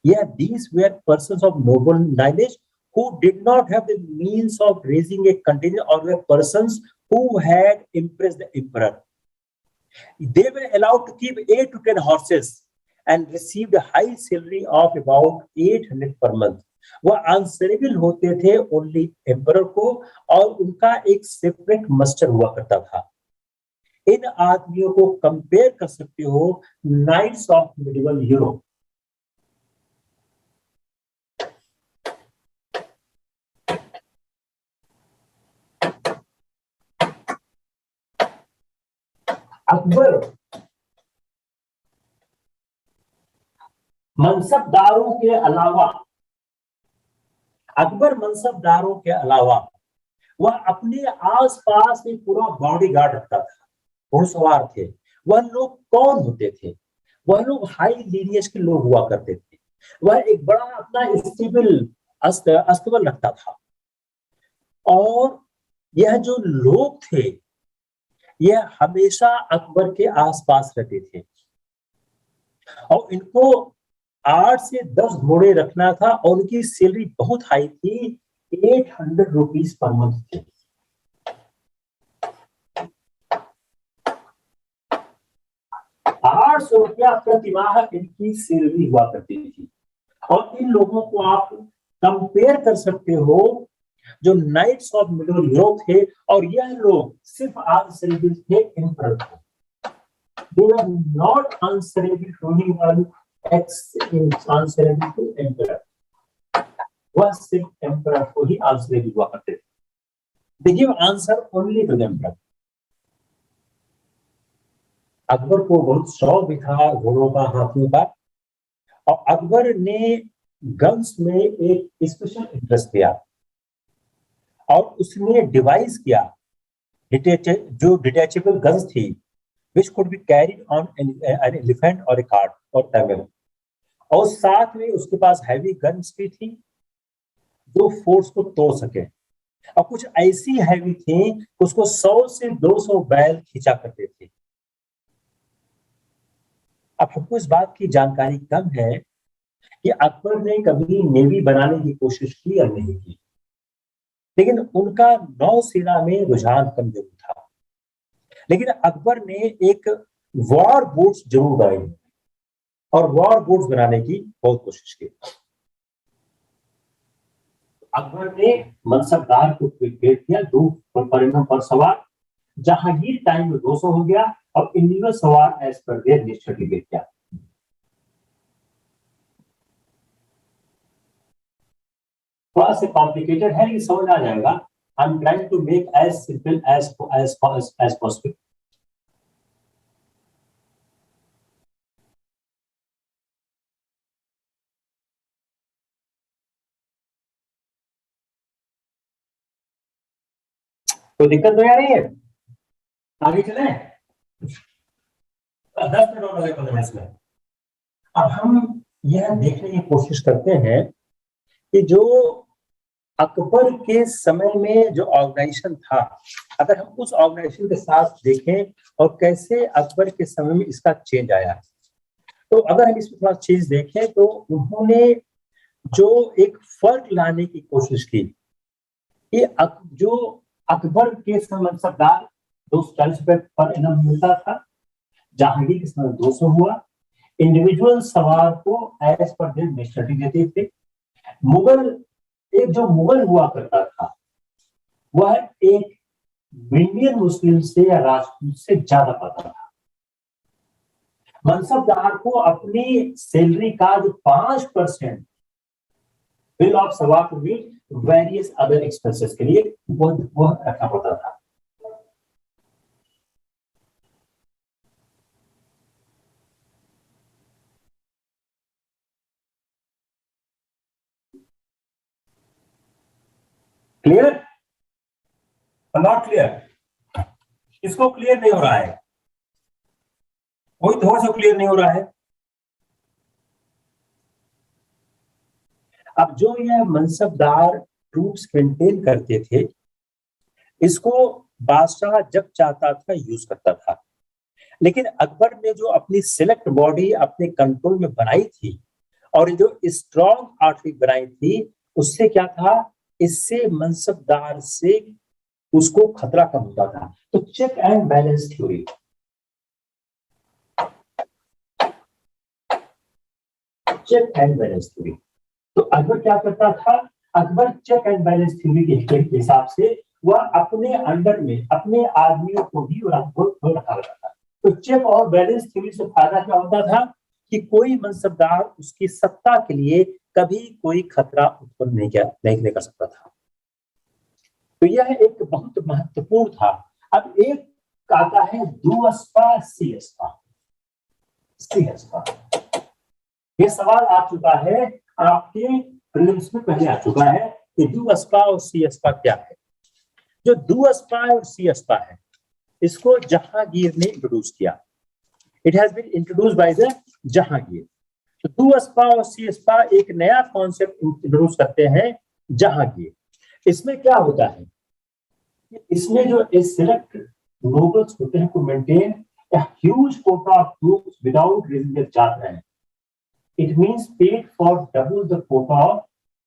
Yeah, these were persons of noble lineage who did not have the means of raising a contingent, or were persons who had impressed the emperor. They were allowed to keep 8 to 10 horses and received a high salary of about 800 per month. वह answerable होते थे only emperor को, और उनका एक separate muster हुआ करता था। इन आदमियों को कंपेयर कर सकते हो knights of medieval Europe. Akbar मनसबदारों के अलावा वह अपने आसपास में पूरा बॉडीगार्ड रखता था, घुड़सवार थे। वह लोग कौन होते थे? वह लोग हाई लीनियज के लोग हुआ करते थे। वह एक बड़ा अपना स्टेबल अस्तबल रखता था, और यह जो लोग थे यह हमेशा अकबर के आसपास रहते थे, और इनको 8 से 10 घोड़े रखना था, और उनकी सैलरी बहुत हाई थी, 800 रुपीज पर मंथ थी। ₹800 प्रति माह इनकी सैलरी हुआ करती थी। और इन लोगों को आप कंपेयर कर सकते हो जो नाइट्स ऑफ मिडिल यूरोप थे, और यह लोग सिर्फ आंसरेबल थे एम्परर को। They were not answerable to anyone except answerable to emperor. वह सिर्फ एम्परर को ही आंसरेबल हुआ करते थे। They give answer only to the emperor. Akbar को बहुत शौक भी था घोड़ों का, हाथियों का, और अकबर ने गन्स में एक स्पेशल इंटरेस्ट लिया, और उसने डिवाइस किया जो डिटैचेबल गन्स थी, which could be carried on an elephant or a cart or camel, और साथ में उसके पास हैवी गन्स भी थी जो फोर्स को तोड़ सके, और कुछ ऐसी हैवी थी उसको 100 से 200 बैल खींचा करते थे। अब हमको इस बात की जानकारी कम है कि अकबर ने कभी नेवी बनाने की कोशिश की या नहीं की, लेकिन उनका नौसेना में रुझान कम जरूर था। लेकिन अकबर ने एक वॉर बोट्स जरूर बनाई और वॉर बोट्स बनाने की बहुत कोशिश की। अकबर ने मनसबदार को भेज दिया 2 परिणाम पर सवार। जहांगीर टाइम में 200 हो गया और इंडिविजुअल सवार as per their list certificate किया। थोड़ा सा कॉम्प्लिकेटेड है, ये समझ आ जाएगा। I am trying to make as simple as possible. तो दिक्कत तो आ रही है, आगे चले। 10 मिनट और लगे 15 मिनट में। अब हम यह देखने की कोशिश करते हैं कि जो अकबर के समय में जो ऑर्गेनाइजेशन था, अगर हम उस ऑर्गेनाइजेशन के साथ देखें और कैसे अकबर के समय में इसका चेंज आया, तो अगर हम इसमें थोड़ा चीज देखें तो उन्होंने जो एक फर्क लाने की कोशिश की कि जो अकबर के समय सरदार 240 रुपए पर इनाम मिलता था, जहांगीर के समय 200 हुआ। इंडिविजुअल सवार को एज पर दिन मिस्टरी देते थे। मुगल, एक जो मुगल हुआ करता था वह एक इंडियन मुस्लिम से या राजपूत से ज्यादा पाता था। मनसबदार को अपनी सैलरी का जो 5% बिल ऑफ सवार to meet various other expenses के लिए वह रखना पड़ता था। Clear not clear? इसको क्लियर नहीं हो रहा है, कोई थोड़ा सा क्लियर नहीं हो रहा है। अब जो यह मनसबदार ट्रूप्स मेंटेन करते थे, इसको बादशाह जब चाहता था यूज करता था। लेकिन अकबर ने जो अपनी सिलेक्ट बॉडी अपने कंट्रोल में बनाई थी और जो स्ट्रॉन्ग आर्मी बनाई थी, उससे क्या था, इससे मनसबदार से उसको खतरा कम होता था। तो check and balance theory, check and balance theory. तो अकबर क्या करता था, Akbar check and balance theory के हिसाब से वह अपने अंडर में अपने आदमियों को भी रखा रहता था। तो चेक और बैलेंस थ्योरी से फायदा क्या होता था कि कोई मनसबदार उसकी सत्ता के लिए कभी कोई खतरा उत्पन्न नहीं कर सकता था। तो यह एक बहुत महत्वपूर्ण था। अब एक आता है दुअस्पा सीएस्पा। सीएस्पा ये सवाल आ चुका है आपके प्रीलिम्स में, पहले आ चुका है कि दुअस्पा और सीएस्पा क्या है। जो दुअस्पा और सीएस्पा है, इसको जहांगीर ने इंट्रोड्यूस किया। It has been introduced by the Jahangir. तो दुअस्पा और सीएस्पा एक नया कॉन्सेप्ट इंट्रोड्यूस करते हैं जहांगीर। इसमें क्या होता है, इसमें जो सिलेक्ट नोबल्स होते हैं को maintain a huge quota of troops without raising their jat rank. It means paid for double the quota of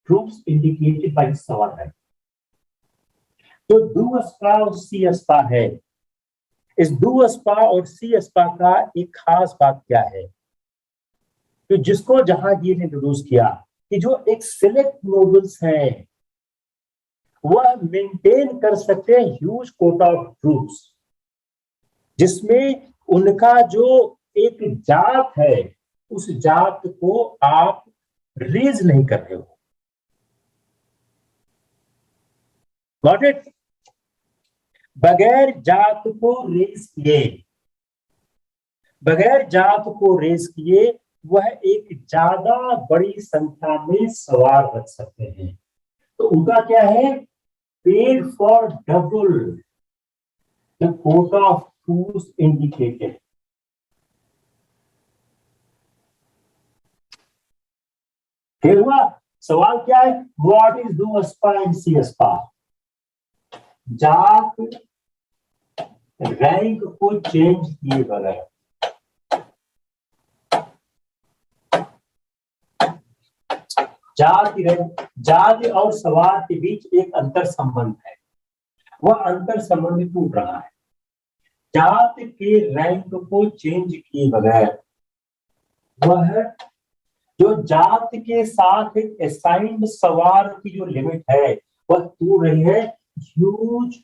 troops indicated by his sawar rank. तो दुअस्पा और सीएस्पा है। इस दुअस्पा और सीएस्पा का एक खास बात क्या है, तो जिसको जहांगीर ने इंट्रोड्यूस किया कि जो एक सिलेक्ट नोबल्स हैं वह मेंटेन कर सकते हैं ह्यूज कोटा ऑफ ट्रूप्स, जिसमें उनका जो एक जात है उस जात को आप रेज नहीं कर रहे हो। Got it? बगैर जात को रेज किए, बगैर जात को रेज किए वह एक ज्यादा बड़ी संख्या में सवार रख सकते हैं। तो उनका क्या है, paid for double the Kota of troops indicated. फिर हुआ सवाल क्या है, व्हाट इज दुअस्पा एंड सीएस्पा? जात रैंक को चेंज किए बगैर, जाति और सवार के बीच एक अंतर संबंध है, वह अंतर संबंध टूट रहा है। जाति के रैंक को चेंज किए बगैर वह जो जाति के साथ एक असाइंड सवार की जो लिमिट है वह टूट रही है। ह्यूज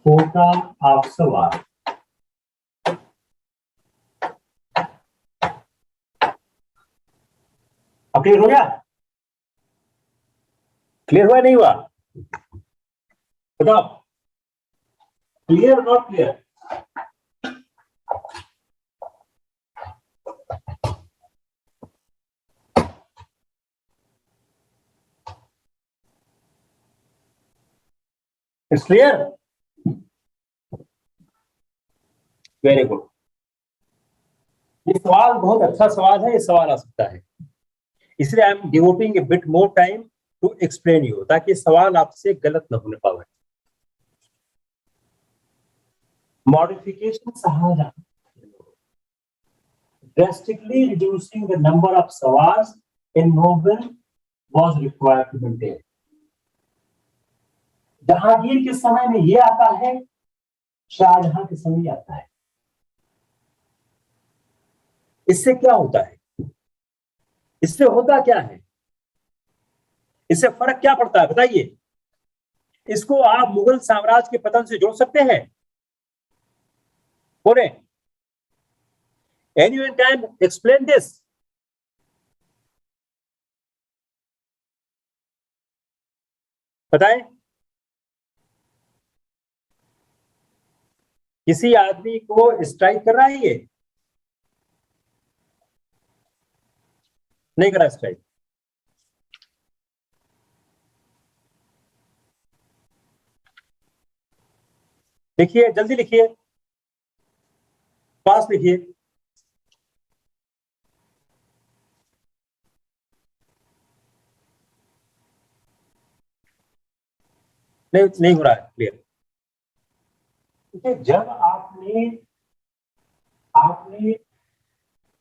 कोटा ऑफ सवार। अब क्लियर हो गया? क्लियर हुआ नहीं हुआ? बताओ, clear not clear? It's clear? Very good. ये सवाल बहुत अच्छा सवाल है, ये सवाल आ सकता है, इसलिए I am devoting a bit more time to explain you, ताकि सवाल आपसे गलत न होने पाए। मॉडिफिकेशन सहारा drastically reducing the number of sawars in noble was required to maintain. Jahangir के समय में ये आता है, शाहजहां के समय आता है। इससे क्या होता है? इससे होता क्या है? इससे फर्क क्या पड़ता है बताइए? इसको आप मुगल साम्राज्य के पतन से जोड़ सकते हैं? बोले, anyone can explain this? बताएं। किसी आदमी को स्ट्राइक कर रहा है, ये नहीं कर रहा स्ट्राइक? लिखिए, जल्दी लिखिए, पास लिखिए। नहीं हो रहा है क्लियर। जब आपने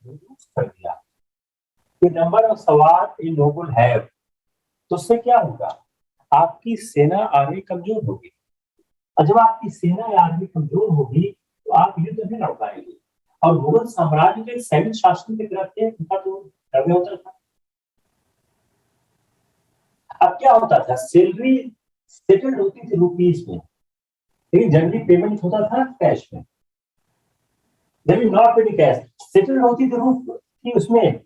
रिड्यूस कर दिया कि नंबर ऑफ सवार इन नोबल हैव, तो उससे क्या होगा? आपकी सेना आर्मी कमजोर होगी, और जब आपकी सेना या आर्मी कमजोर होगी तो आप युद्ध नहीं लड़ पाएंगे। और मुगल साम्राज्य के सैनिक शासन की तरफ से उनका तो डर होता था। अब क्या होता था? सैलरी सेटल्ड होती थी रुपीज में, लेकिन जनरली पेमेंट होता था कैश में। नॉट पेड कैश, सेटल्ड होती थी उसमें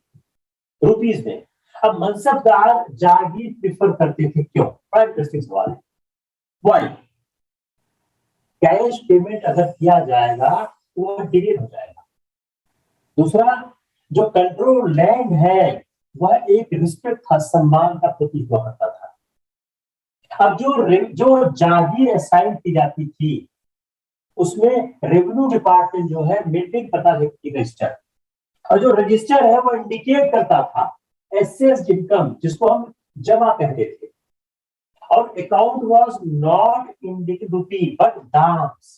रुपीज में। अब मनसबदार जागीर प्रिफर करते थे, क्यों? बड़ा इंटरेस्टिंग सवाल है। वाई? कैश पेमेंट अगर किया जाएगा तो वह डिले हो जाएगा। दूसरा, जो कंट्रोल लैंड है वह एक रिस्पेक्ट था, सम्मान का प्रतीक हुआ करता था। अब जो जागीर असाइन की जाती थी उसमें रेवेन्यू डिपार्टमेंट जो है मेंटेन करता था रजिस्टर, और जो रजिस्टर है वो इंडिकेट करता था एसेस्ड इनकम, जिसको हम जमा कहते थे। और account was not indicate rupee but dams.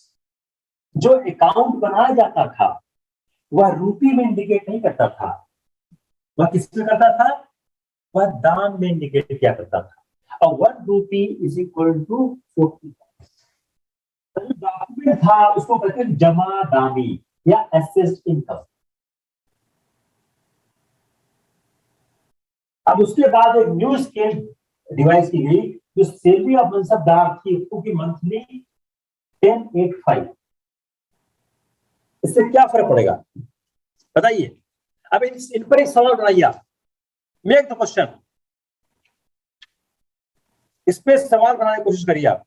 जो अकाउंट बनाया जाता था वह रुपी में इंडिकेट नहीं करता था, वह किसमें करता था? वह दाम में इंडिकेट किया करता था। और 1 rupee is equal to 40। Document था उसको कहते हैं जमा दामी या एसेस्ड इनकम। अब उसके बाद एक न्यू स्केल डिवाइस की गई, जो सैलरी ऑफ मनसबदार थी उसकी मंथली 1085। इससे क्या फर्क पड़ेगा बताइए? अब इन पर एक सवाल बनाइए आप, मेक द क्वेश्चन, इस पे सवाल बनाने की कोशिश करिए आप,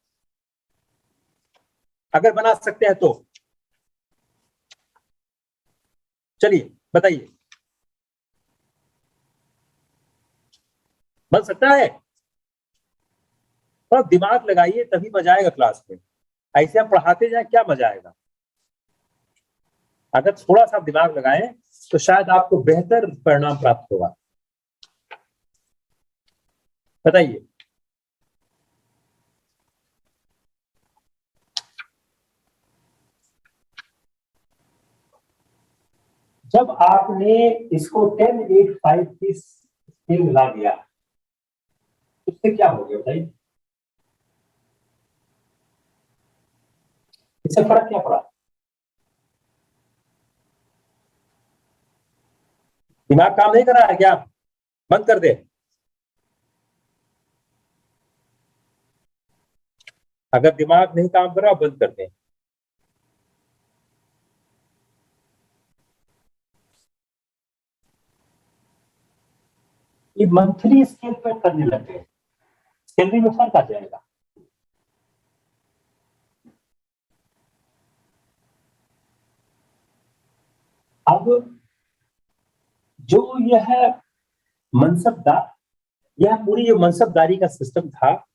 अगर बना सकते हैं तो। चलिए बताइए, बन सकता है? और दिमाग लगाइए तभी मजा आएगा क्लास में। ऐसे हम पढ़ाते जाए क्या मजा आएगा? अगर थोड़ा सा दिमाग लगाएं तो शायद आपको बेहतर परिणाम प्राप्त होगा। बताइए। जब आपने इसको 1085 की किंग ला दिया, उससे क्या हो गया बताइए? इससे फर्क क्या पड़ा? दिमाग काम नहीं कर रहा है क्या? बंद कर दे। अगर दिमाग नहीं काम कर रहा बंद कर दे। ये मंथली स्केल पर करने लग गए, सैलरी में फर्क आ जाएगा। अब जो यह मनसबदार, यह पूरी जो मनसबदारी का सिस्टम था,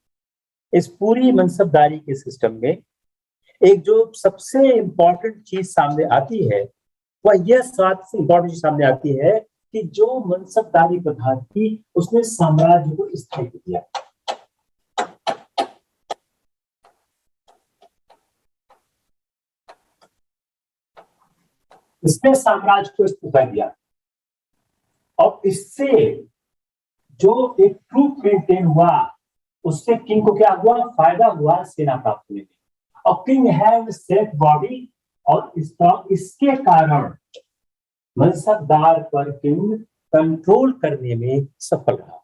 इस पूरी मनसबदारी के सिस्टम में एक जो सबसे इंपॉर्टेंट चीज सामने आती है, वह यह सबसे इंपॉर्टेंट चीज सामने आती है कि जो मनसबदारी प्रथा थी उसने साम्राज्य को स्थायित्व दिया। इसने साम्राज्य को स्थायित्व दिया और इससे जो एक ट्रूथ मेंटेन हुआ, उससे किंग को क्या हुआ? फायदा हुआ सेना प्राप्त होने में। और किंग हैव सेफ बॉडी, और इसके कारण मनसबदार पर किंग कंट्रोल करने में सफल रहा।